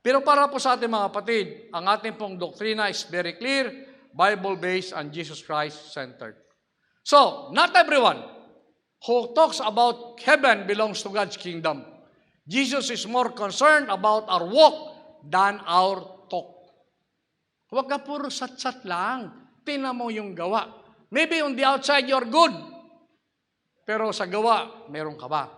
Pero para po sa ating mga kapatid, ang ating pong doktrina is very clear, Bible-based and Jesus Christ-centered. So, not everyone who talks about heaven belongs to God's kingdom. Jesus is more concerned about our walk than our talk. Huwag ka puro sat-sat lang. Tingnan mo yung gawa. Maybe on the outside, you're good. Pero sa gawa, meron ka ba?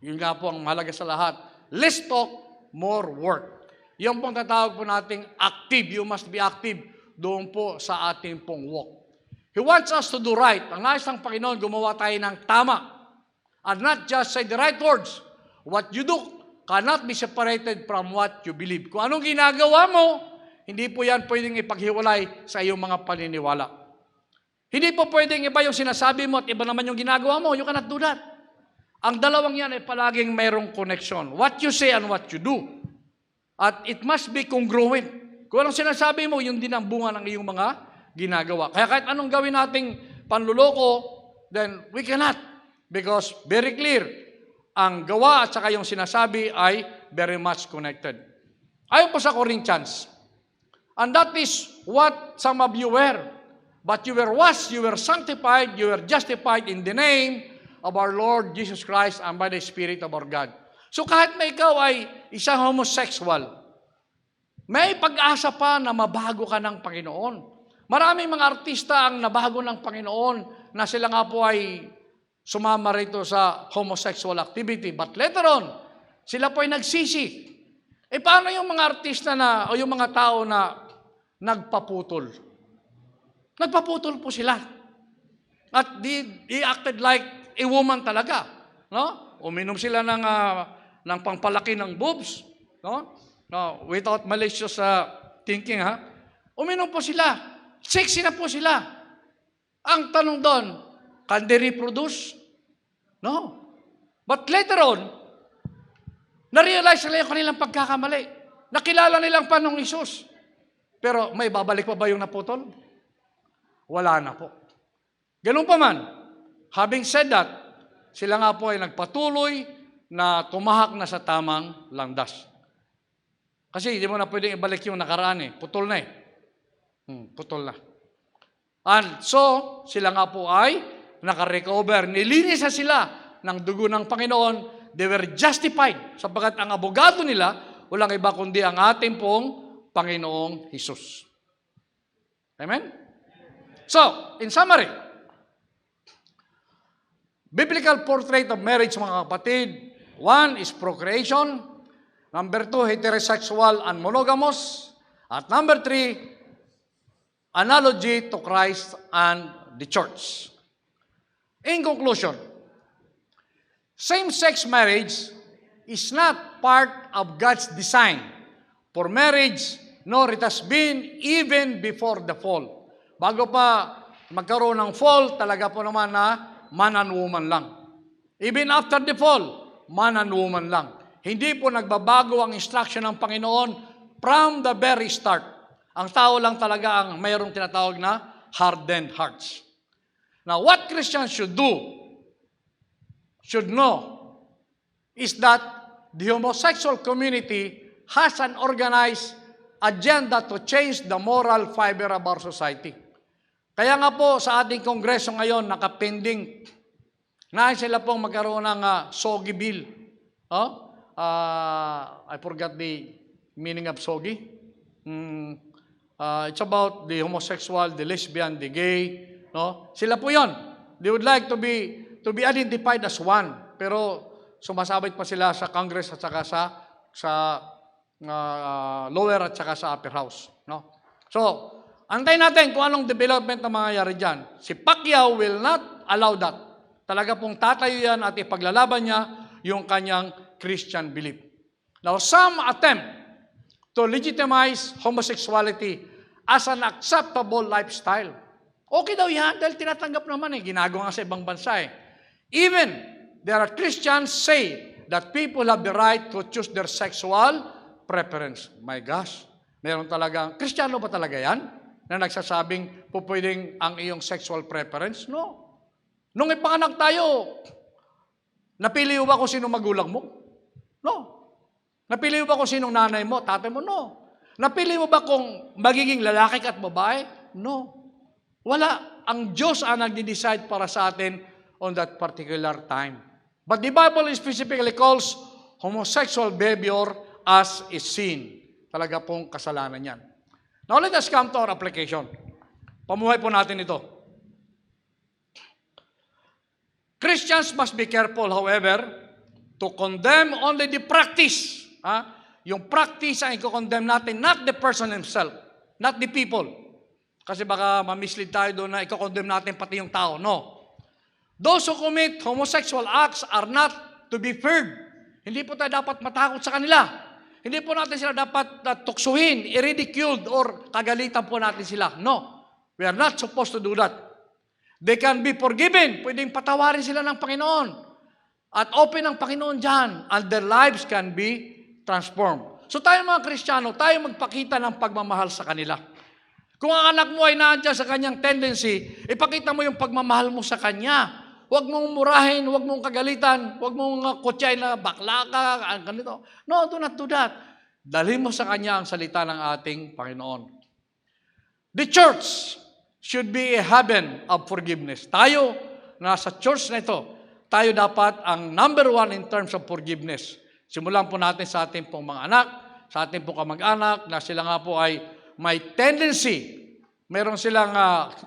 Yun nga po ang mahalaga sa lahat. Less talk, more work. Yung pong tatawag po nating active. You must be active doon po sa ating pong walk. He wants us to do right. Ang nais ng Panginoon, gumawa tayo ng tama. And not just say the right words. What you do cannot be separated from what you believe. Kung anong ginagawa mo, hindi po yan pwedeng ipaghiwalay sa iyong mga paniniwala. Hindi po pwedeng iba yung sinasabi mo at iba naman yung ginagawa mo. You cannot do that. Ang dalawang yan ay palaging mayroong connection. What you say and what you do. At it must be congruent. Kung anong sinasabi mo, yun din ang bunga ng iyong mga ginagawa. Kaya kahit anong gawin nating panluloko, then we cannot. Because very clear, ang gawa at saka yung sinasabi ay very much connected. Ayon po sa Corinthians, and that is what some of you were. But you were washed, you were sanctified, you were justified in the name of our Lord Jesus Christ and by the Spirit of our God. So kahit na ikaw ay isang homosexual, may pag-asa pa na mabago ka ng Panginoon. Maraming mga artista ang nabago ng Panginoon na sila nga po ay sumama rito sa homosexual activity. But later on, sila po ay nagsisi. E paano yung mga artista na, o yung mga tao na nagpaputol? Nagpaputol po sila. At they acted like a woman talaga. No? Uminom sila ng pangpalaki ng boobs. No? No, without malicious thinking, ha? Uminom po sila. Sexy na po sila. Ang tanong doon, can they reproduce? No. But later on, na-realize nila yung kanilang pagkakamali. Nakilala nilang Panong Isus. Pero may babalik pa ba yung naputol? Wala na po. Ganun pa man, having said that, sila nga po ay nagpatuloy na tumahak na sa tamang landas. Kasi hindi mo na pwedeng ibalik yung nakaraan eh. Putol na eh. Putol na. And so, sila nga po ay nakarecover. Nilinis na sila ng dugo ng Panginoon. They were justified sapagkat ang abogado nila walang iba kundi ang ating pong Panginoong Hesus. Amen? So, in summary, biblical portrait of marriage, mga kapatid, 1 is procreation, number 2, heterosexual and monogamous, at number 3, analogy to Christ and the church. In conclusion, same-sex marriage is not part of God's design for marriage, nor it has been even before the fall. Bago pa magkaroon ng fall, talaga po naman na man and woman lang. Even after the fall, man and woman lang. Hindi po nagbabago ang instruction ng Panginoon from the very start. Ang tao lang talaga ang mayroong tinatawag na hardened hearts. Now, what Christians should do, should know, is that the homosexual community has an organized agenda to change the moral fiber of our society. Kaya nga po sa ating kongreso ngayon, nakapending, nais sila pong magkaroon ng SOGI bill. I forgot the meaning of SOGI. It's about the homosexual, the lesbian, the gay. No? Sila po yon. They would like to be identified as one. Pero sumasabit pa sila sa Congress at saka sa lower at saka sa upper house. No? So, antayin natin kung anong development na mangyayari dyan. Si Pacquiao will not allow that. Talaga pong tatayo yan at ipaglalaban niya yung kanyang Christian belief. Now, some attempt to legitimize homosexuality as an acceptable lifestyle. Okay daw yan dahil tinatanggap naman ginagawa nga sa ibang bansa Even there are Christians say that people have the right to choose their sexual preference. My gosh, meron talagang, Kristiyano ba talaga yan? Na nagsasabing pupwedeng ang iyong sexual preference? No. Nung ipanganak tayo, napili mo ba kung sino magulang mo? No. Napili mo ba kung sinong nanay mo, tatay mo? No. Napili mo ba kung magiging lalaki at babae? No. Wala. Ang Diyos ang nagde-decide para sa atin on that particular time. But the Bible specifically calls homosexual behavior as is sin. Talaga pong kasalanan yan. Now let us come to our application. Pamuhay po natin ito. Christians must be careful, however, to condemn only the practice. Yung practice ang i-condemn natin, not the person himself, not the people. Kasi baka ma-mislead tayo doon na i-condemn natin pati yung tao. No. Those who commit homosexual acts are not to be feared. Hindi po tayo dapat matakot sa kanila. Hindi po natin sila dapat tuksuhin, i-ridiculed, or kagalitan po natin sila. No. We are not supposed to do that. They can be forgiven. Pwedeng patawarin sila ng Panginoon. At open ang Panginoon dyan. And their lives can be transformed. So tayo mga Kristiyano, tayo magpakita ng pagmamahal sa kanila. Kung ang anak mo ay nandiyan sa kanyang tendency, ipakita mo yung pagmamahal mo sa kanya. Huwag mong murahin, huwag mong kagalitan, huwag mong kutsay na bakla ka, ganito. No, do not do that. Dalhin mo sa kanya ang salita ng ating Panginoon. The church should be a haven of forgiveness. Tayo, nasa church na ito, tayo dapat ang number one in terms of forgiveness. Simulan po natin sa ating pong mga anak, sa ating pong kamag-anak, na sila nga po ay may tendency, meron silang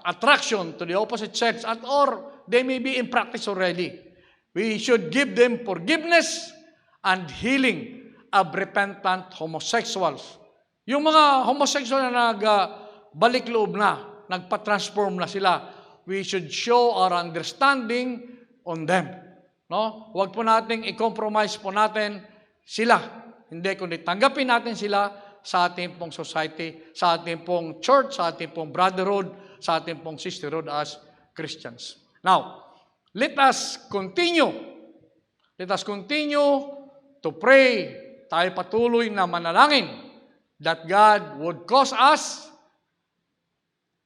attraction to the opposite sex, or they may be in practice already. We should give them forgiveness and healing of repentant homosexuals. Yung mga homosexual na nagbalik loob na, nagpa-transform na sila, we should show our understanding on them. No? Huwag po nating i-compromise po natin sila. Hindi, kundi tanggapin natin sila sa ating pong society, sa ating pong church, sa ating pong brotherhood, sa ating pong sisterhood as Christians. Now, let us continue. Let us continue to pray. Tayo patuloy na manalangin that God would cause us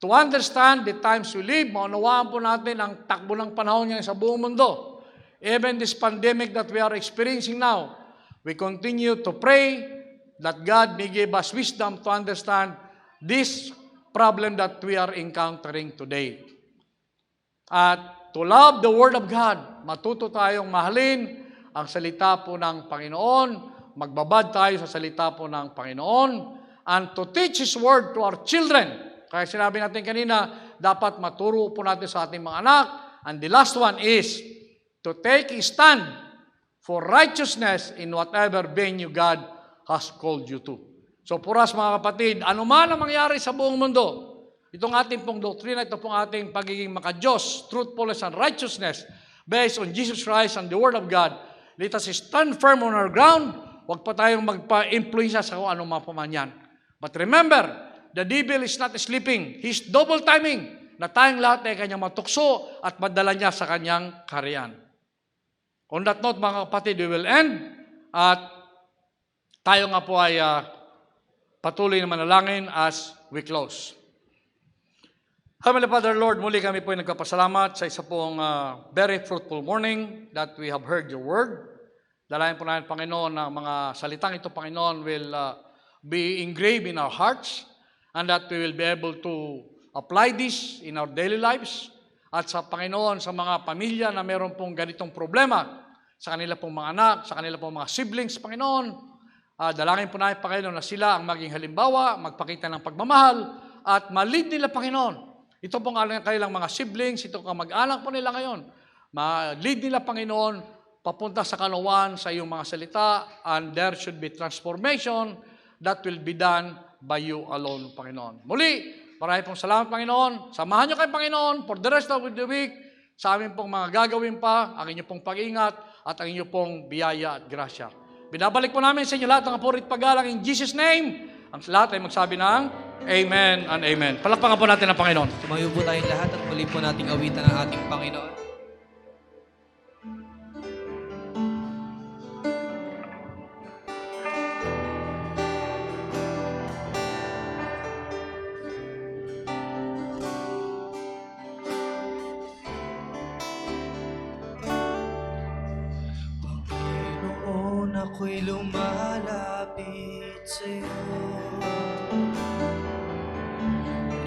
to understand the times we live. Maunawaan po natin ang takbo ng panahon niya sa buong mundo. Even this pandemic that we are experiencing now, we continue to pray that God may give us wisdom to understand this problem that we are encountering today. At to love the Word of God, matuto tayong mahalin ang salita po ng Panginoon, magbabad tayo sa salita po ng Panginoon, and to teach His Word to our children. Kaya sinabi natin kanina, dapat maturo po natin sa ating mga anak. And the last one is to take a stand for righteousness in whatever venue God has called you to. So for us mga kapatid, anuman ang mangyari sa buong mundo, itong ating pong doktrina, ito pong ating pagiging maka-Diyos, truthfulness and righteousness, based on Jesus Christ and the Word of God, let us stand firm on our ground. Huwag pa tayong magpa-influensya sa kung anong pa man yan. But remember, the devil is not sleeping. He's double timing na tayong lahat ay kanyang matukso at madala niya sa kanyang kaharian. On that note, mga kapatid, we will end. At tayo nga po ay patuloy na manalangin as we close. Heavenly Father, Lord, muli kami po ay nagkapasalamat sa isa pong very fruitful morning that we have heard your word. Dalayan po namin, Panginoon, na mga salitang ito, Panginoon, will be engraved in our hearts and that we will be able to apply this in our daily lives. At sa Panginoon, sa mga pamilya na meron pong ganitong problema, sa kanila pong mga anak, sa kanila pong mga siblings, Panginoon, dalangin po namin, Panginoon, na sila ang maging halimbawa, magpakita ng pagmamahal, at ma-lead nila, Panginoon. Ito pong kanilang mga siblings, ito ang mag-anak po nila ngayon. Ma-lead nila, Panginoon, papunta sa kanuwan sa iyong mga salita, and there should be transformation that will be done by you alone, Panginoon. Muli, maraming pong salamat, Panginoon. Samahan niyo kayo, Panginoon, for the rest of the week, sa amin pong mga gagawin pa, ang inyong pong pag-ingat, at ang inyong pong biyaya at grasya. Binabalik po namin sa inyo lahat ng kapurit paggalang in Jesus' name. Ang lahat ay magsabi ng Amen and Amen. Palakpakan po natin ang Panginoon. Tumayo po tayong lahat at muli po nating awitan ang ating Panginoon. Panginoon, ako'y lumalapit sa'yo.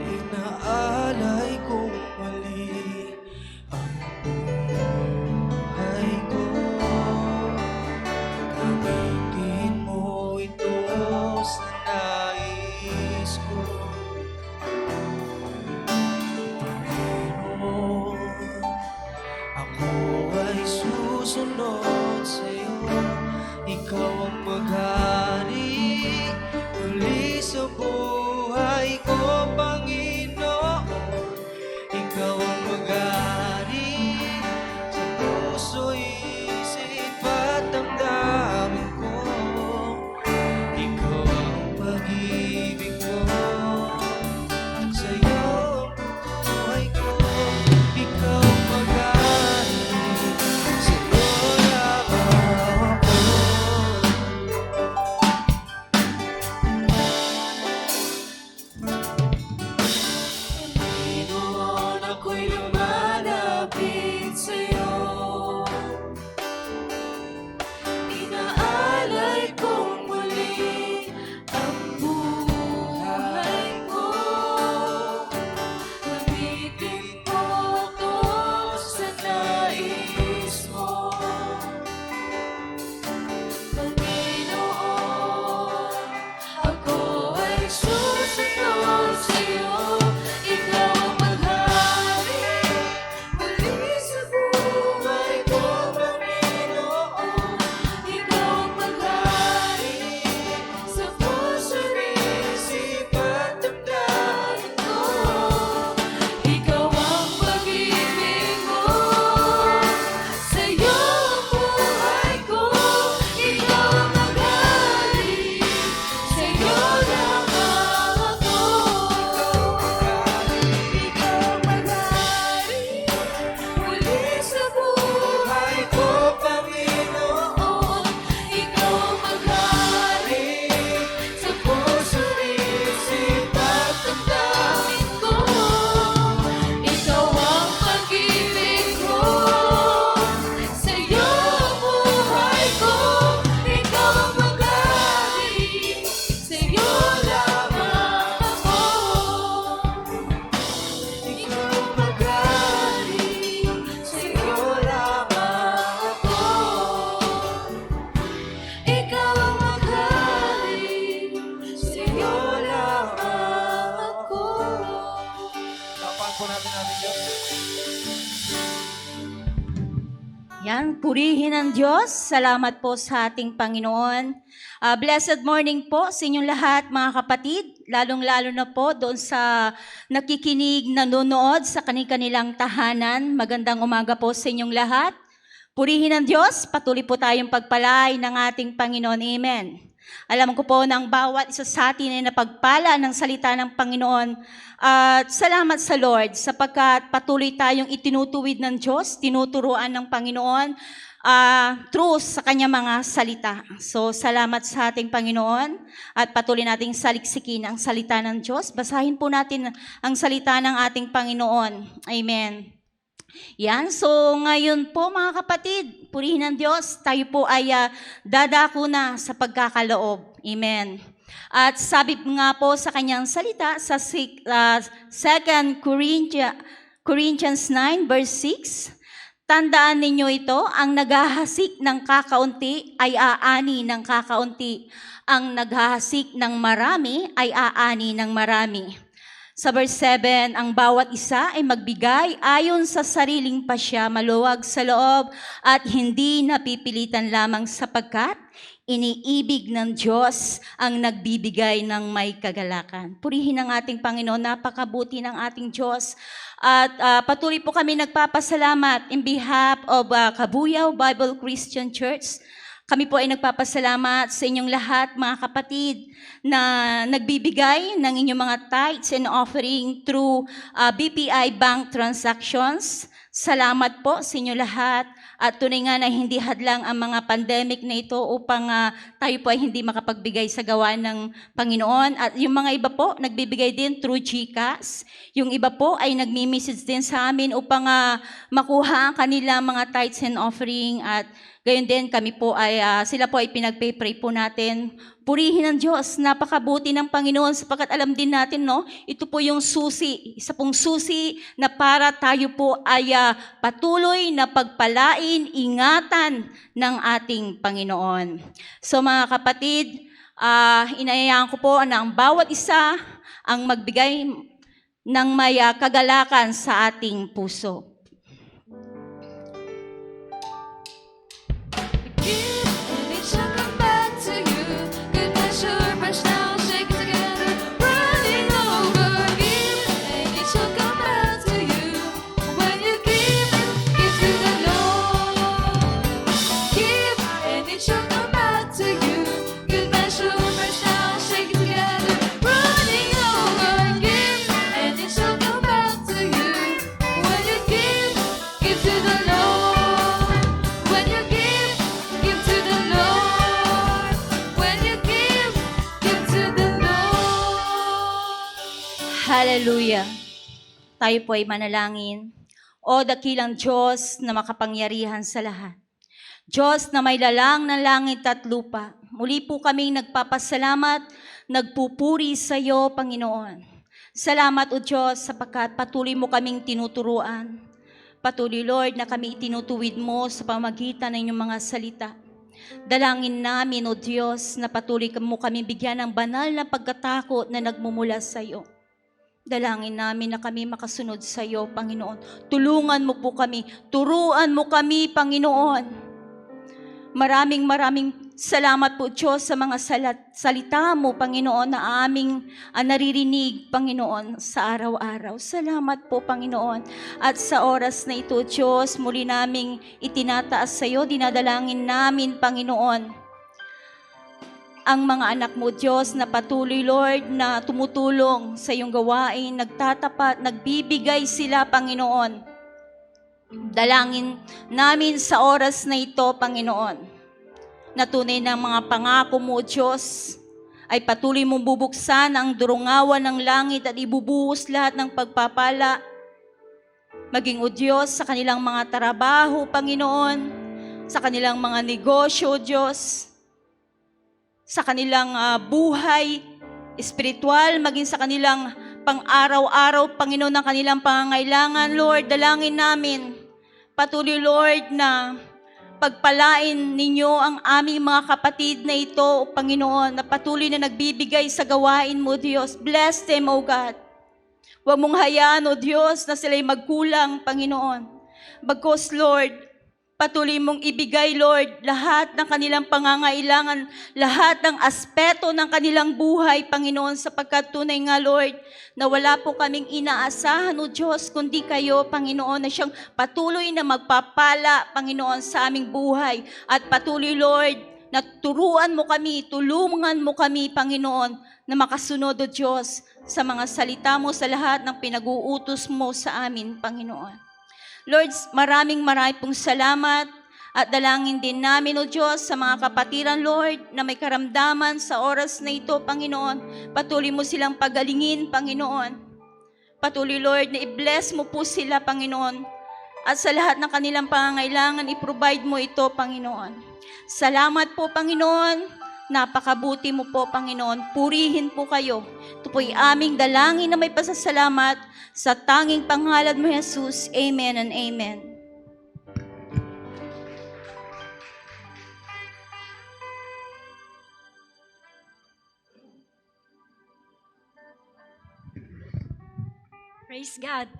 Inaalay kong muli ang buhay ko. Gawin sa'yo. Ikaw ang maghari muli sa buhay ko, Panginoon. Ikaw ang maghari sa puso, isip at damdamin ko. Ikaw ang pag-ibig ko, sa'yo ang buhay ko. Ikaw ang maghari, sa'yo lamang ako. Panginoon, ako'y lumalapit sa'yo. Inaalay kong muli ang buhay ko. Gamitin mo ko sa nais mo. Panginoon, ako ay susunod sa'yo. Ikaw ang maghari muli sa buhay ko, Panginoon. Ikaw ang maghari sa puso, isip at damdamin ko. Ikaw ang pag-ibig ko, sa'yo ang buhay ko. Ikaw ang maghari, sa'yo lamang ako. Ikaw ang maghari muli sa buhay ko, Panginoon. Ikaw ang maghari sa puso, isip at damdamin ko. Ikaw ang pag-ibig ko, sa'yo ang buhay ko. Ikaw ang maghari, sa'yo lamang ako. Ikaw ang maghari, sa'yo lamang ako. Ikaw ang maghari, sa'yo lamang ako. Tapan po natin natin Diyos. Yan, purihin ang Diyos. Salamat po sa ating Panginoon. Blessed morning po sa inyong lahat, mga kapatid. Lalong-lalo na po doon sa nakikinig, nanonood sa kanilang tahanan. Magandang umaga po sa inyong lahat. Purihin ang Diyos. Patuloy po tayong pagpalay ng ating Panginoon. Amen. Alam ko po ng bawat isa sa atin ay napagpala ng salita ng Panginoon. At salamat sa Lord sapagkat patuloy tayong itinutuwid ng Diyos, tinuturuan ng Panginoon through sa kanyang mga salita. So salamat sa ating Panginoon at patuloy nating saliksikin ang salita ng Diyos. Basahin po natin ang salita ng ating Panginoon. Amen. Yan, so ngayon po mga kapatid, purihin ng Diyos, tayo po ay dadako na sa pagkakaloob. Amen. At sabi nga po sa kanyang salita sa 2 Corinthians 9 verse 6, tandaan ninyo ito, ang naghahasik ng kakaunti ay aani ng kakaunti. Ang naghahasik ng marami ay aani ng marami. Sa verse 7, ang bawat isa ay magbigay ayon sa sariling pasya, maluwag sa loob at hindi napipilitan lamang sapagkat iniibig ng Diyos ang nagbibigay ng may kagalakan. Purihin ang ating Panginoon, napakabuti ng ating Diyos. At patuloy po kami nagpapasalamat in behalf of Kabuyaw Bible Christian Church. Kami po ay nagpapasalamat sa inyong lahat, mga kapatid, na nagbibigay ng inyong mga tithes and offering through BPI bank transactions. Salamat po sa inyo lahat. At tunay nga na hindi hadlang ang mga pandemic na ito upang tayo po ay hindi makapagbigay sa gawa ng Panginoon. At yung mga iba po, nagbibigay din through GCash. Yung iba po ay nagmi-message din sa amin upang makuha ang kanilang mga tithes and offering. At gayon din kami po ay, sila po ay pinagpe-pray po natin. Purihin ang Diyos, napakabuti ng Panginoon sapagkat alam din natin, no? Ito po yung susi, isa pong susi na para tayo po ay patuloy na pagpalain, ingatan ng ating Panginoon. So mga kapatid, inayayaan ko po na ang bawat isa ang magbigay ng may kagalakan sa ating puso. Hallelujah. Tayo po ay manalangin. O dakilang Diyos na makapangyarihan sa lahat. Diyos na may lalang ng langit at lupa. Muli po kaming nagpapasalamat, nagpupuri sa iyo, Panginoon. Salamat o Diyos sapagkat patuloy mo kaming tinuturuan. Patuloy, Lord, na kami itinutuwid mo sa pamagitan ng inyong mga salita. Dalangin namin, O Diyos, na patuloy mo kami bigyan ng banal na pagkatakot na nagmumula sa iyo. Dalangin namin na kami makasunod sa iyo, Panginoon. Tulungan mo po kami, turuan mo kami, Panginoon. Maraming salamat po, Diyos, sa mga salita mo, Panginoon, na aming naririnig, Panginoon, sa araw-araw. Salamat po, Panginoon. At sa oras na ito, Diyos, muli naming itinataas sa iyo, dinadalangin namin, Panginoon, ang mga anak mo, Diyos, na patuloy, Lord, na tumutulong sa iyong gawain, nagtatapat, nagbibigay sila, Panginoon. Dalangin namin sa oras na ito, Panginoon, na tunay ng mga pangako mo, Diyos, ay patuloy mong bubuksan ang durungawan ng langit at ibubuhos lahat ng pagpapala. Maging, O Diyos, sa kanilang mga trabaho, Panginoon, sa kanilang mga negosyo, Diyos, sa kanilang buhay espiritual, maging sa kanilang pang-araw-araw, Panginoon, ng kanilang pangangailangan. Lord, dalangin namin, patuloy, Lord, na pagpalain ninyo ang aming mga kapatid na ito, Panginoon, na patuloy na nagbibigay sa gawain mo, Diyos. Bless them, O God. Huwag mong hayaan, O Diyos, na sila'y magkulang, Panginoon. Bagkus, Lord, patuloy mong ibigay, Lord, lahat ng kanilang pangangailangan, lahat ng aspeto ng kanilang buhay, Panginoon, sapagkat tunay nga, Lord, na wala po kaming inaasahan, O Diyos, kundi kayo, Panginoon, na siyang patuloy na magpapala, Panginoon, sa aming buhay. At patuloy, Lord, na turuan mo kami, tulungan mo kami, Panginoon, na makasunod, O Diyos, sa mga salita mo, sa lahat ng pinag-uutos mo sa amin, Panginoon. Lord, maraming pong salamat at dalangin din namin, O Diyos, sa mga kapatiran, Lord, na may karamdaman sa oras na ito, Panginoon. Patuloy mo silang pagalingin, Panginoon. Patuloy, Lord, na i-bless mo po sila, Panginoon. At sa lahat ng kanilang pangangailangan, i-provide mo ito, Panginoon. Salamat po, Panginoon. Napakabuti mo po, Panginoon. Purihin po kayo. Ito po'y aming dalangin na may pasasalamat sa tanging pangalan mo, Jesus. Amen and amen. Praise God.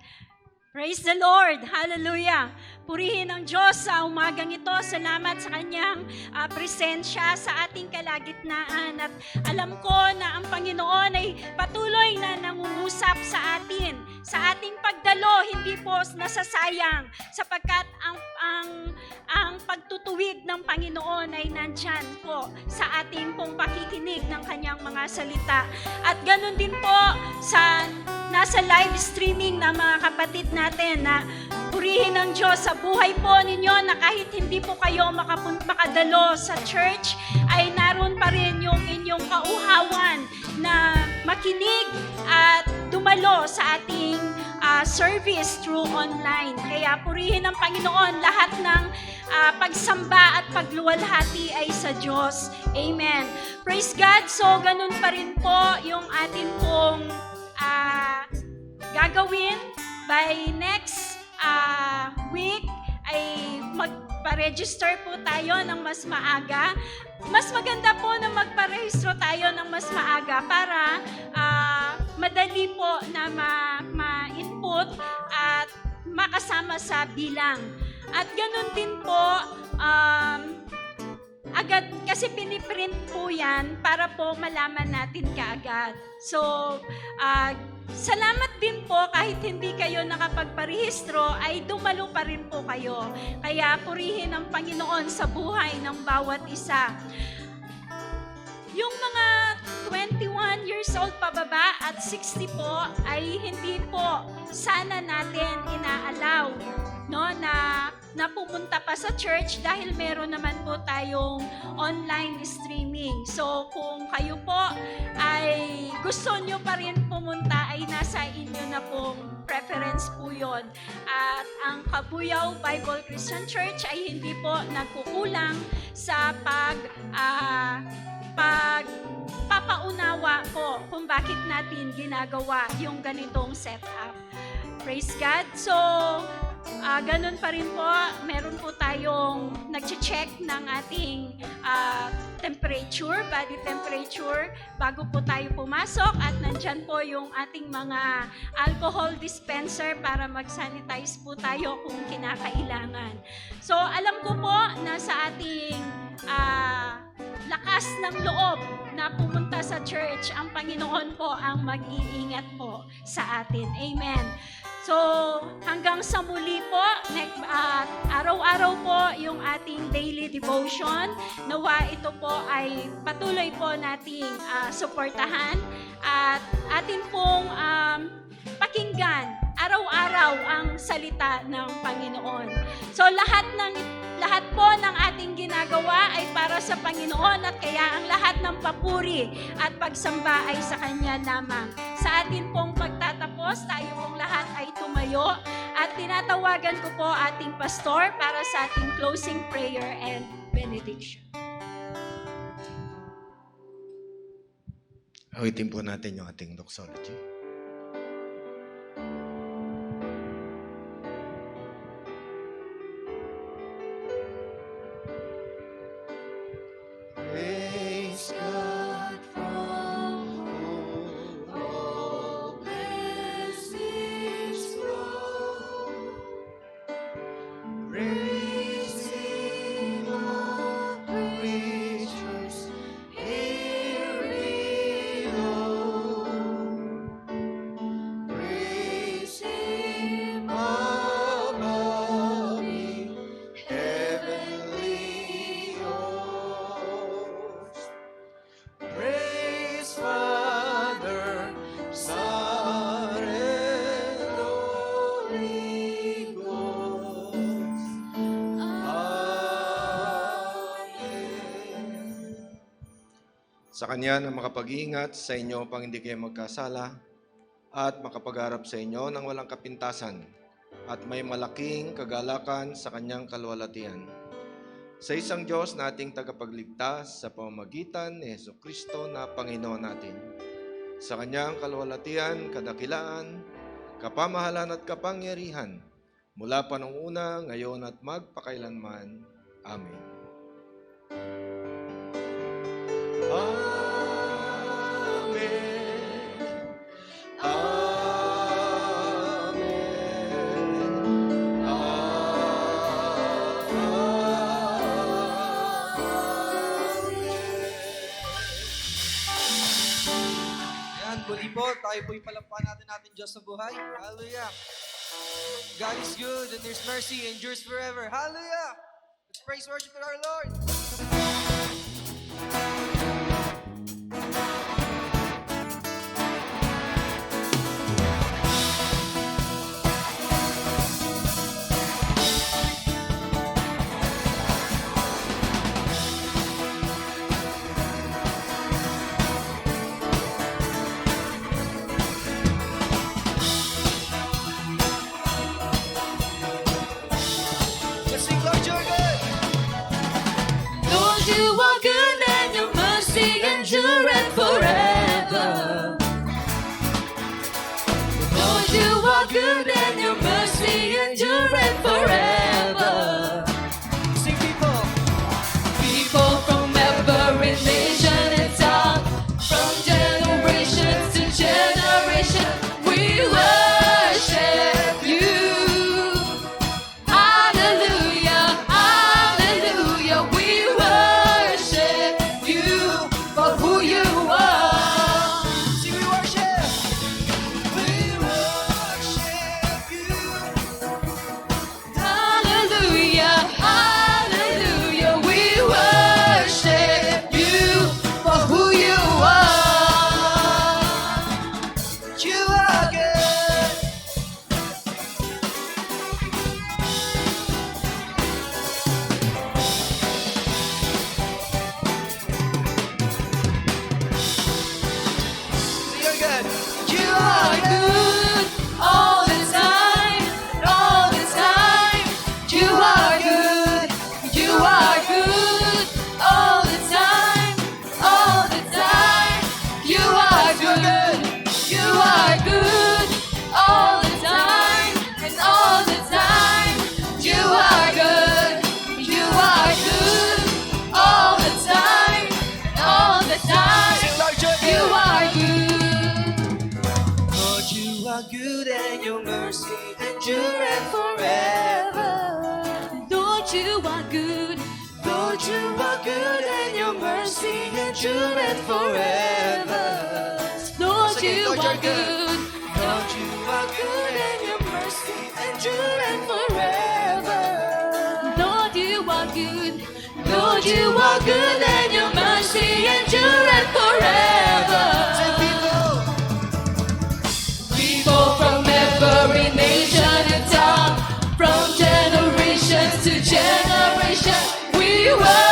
Praise the Lord. Hallelujah. Purihin ang Diyos sa umagang ito. Salamat sa kanyang presensya sa ating kalagitnaan. At alam ko na ang Panginoon ay patuloy na nangungusap sa atin. Sa ating pagdalo, hindi po nasasayang sapagkat ang pagtutuwid ng Panginoon ay nandyan po sa ating pong pakikinig ng kanyang mga salita. At ganun din po sa nasa live streaming na mga kapatid natin na purihin ng Diyos sa buhay po ninyo na kahit hindi po kayo makadalo sa church, ay naroon pa rin yung inyong kauhawan na makinig at dumalo sa ating service through online. Kaya purihin ng Panginoon, lahat ng pagsamba at pagluwalhati ay sa Diyos. Amen. Praise God. So, ganun pa rin po yung atin pong gagawin. By next week ay magpa-register po tayo ng mas maaga. Mas maganda po na magpa-register tayo ng mas maaga para madali po na ma-input at makasama sa bilang. At ganun din po, agad, kasi piniprint po yan para po malaman natin kaagad. So, salamat din po kahit hindi kayo nakapagparehistro ay dumalo pa rin po kayo. Kaya purihin ang Panginoon sa buhay ng bawat isa. Yung mga 21 years old pababa at 60 po ay hindi po sana natin inaalaw, no, na na pumunta pa sa church dahil meron naman po tayong online streaming. So kung kayo po ay gusto nyo pa rin pumunta, ay nasa inyo na pong preference po yun. At ang Kabuyao Bible Christian Church ay hindi po nagkukulang sa pagpapaunawa po kung bakit natin ginagawa yung ganitong setup. Praise God. So, ganun pa rin po, meron po tayong nag-check ng ating temperature, body temperature, bago po tayo pumasok, at nandyan po yung ating mga alcohol dispenser para mag-sanitize po tayo kung kinakailangan. So, alam ko po na sa ating lakas ng loob na pumunta sa church, ang Panginoon po ang mag-iingat po sa atin. Amen. So, hanggang sa muli po, araw-araw po yung ating daily devotion. Nawa ito po ay patuloy po nating suportahan at atin pong pakinggan araw-araw ang salita ng Panginoon. So, lahat po ng ating ginagawa ay para sa Panginoon, at kaya ang lahat ng papuri at pagsamba ay sa Kanya lamang. Sa atin pong pagtatapos, tayo pong lahat ay tumayo at tinatawagan ko po ating pastor para sa ating closing prayer and benediction. Awitin po natin yung ating doxology. Praise God from whom all blessings flow. Praise Him, all creatures here below. Praise Him above in heavenly hosts. Praise Father, Son, and Holy Ghost. Amen. Sa Kanya na makapag-iingat sa inyo pang hindi kayo magkasala at makapag-harap sa inyo ng walang kapintasan at may malaking kagalakan sa Kanyang kalwalatian. Sa isang Diyos na ating tagapagligtas sa pamamagitan ni Jesucristo na Panginoon natin. Sa Kanyang kalwalatian, kadakilaan, kapamahalan at kapangyarihan, mula pa nung una, ngayon at magpakailanman. Amen. Amen. Yan, muli po, tayo po'y palampakan natin ating Diyos sa buhay. Hallelujah. God is good and His mercy endures forever. Hallelujah. Let's praise worship our Lord. Let's sing, Lord, you're good. Lord, you are good and your mercy endureth forever. Lord, you are good and your mercy endureth forever. Sing, people. People from every nation and tongue, from generation to generation, we worship you. Hallelujah, hallelujah, we worship you for who you are. Sing, we worship. We worship you. endureth forever. Lord, Sige, you Lord, are you're good. good. Lord, you are good and your mercy endureth forever. Lord, you are good. Lord, you are good and your mercy endureth forever. Say, People from every nation and tongue, from generations to generation, we worship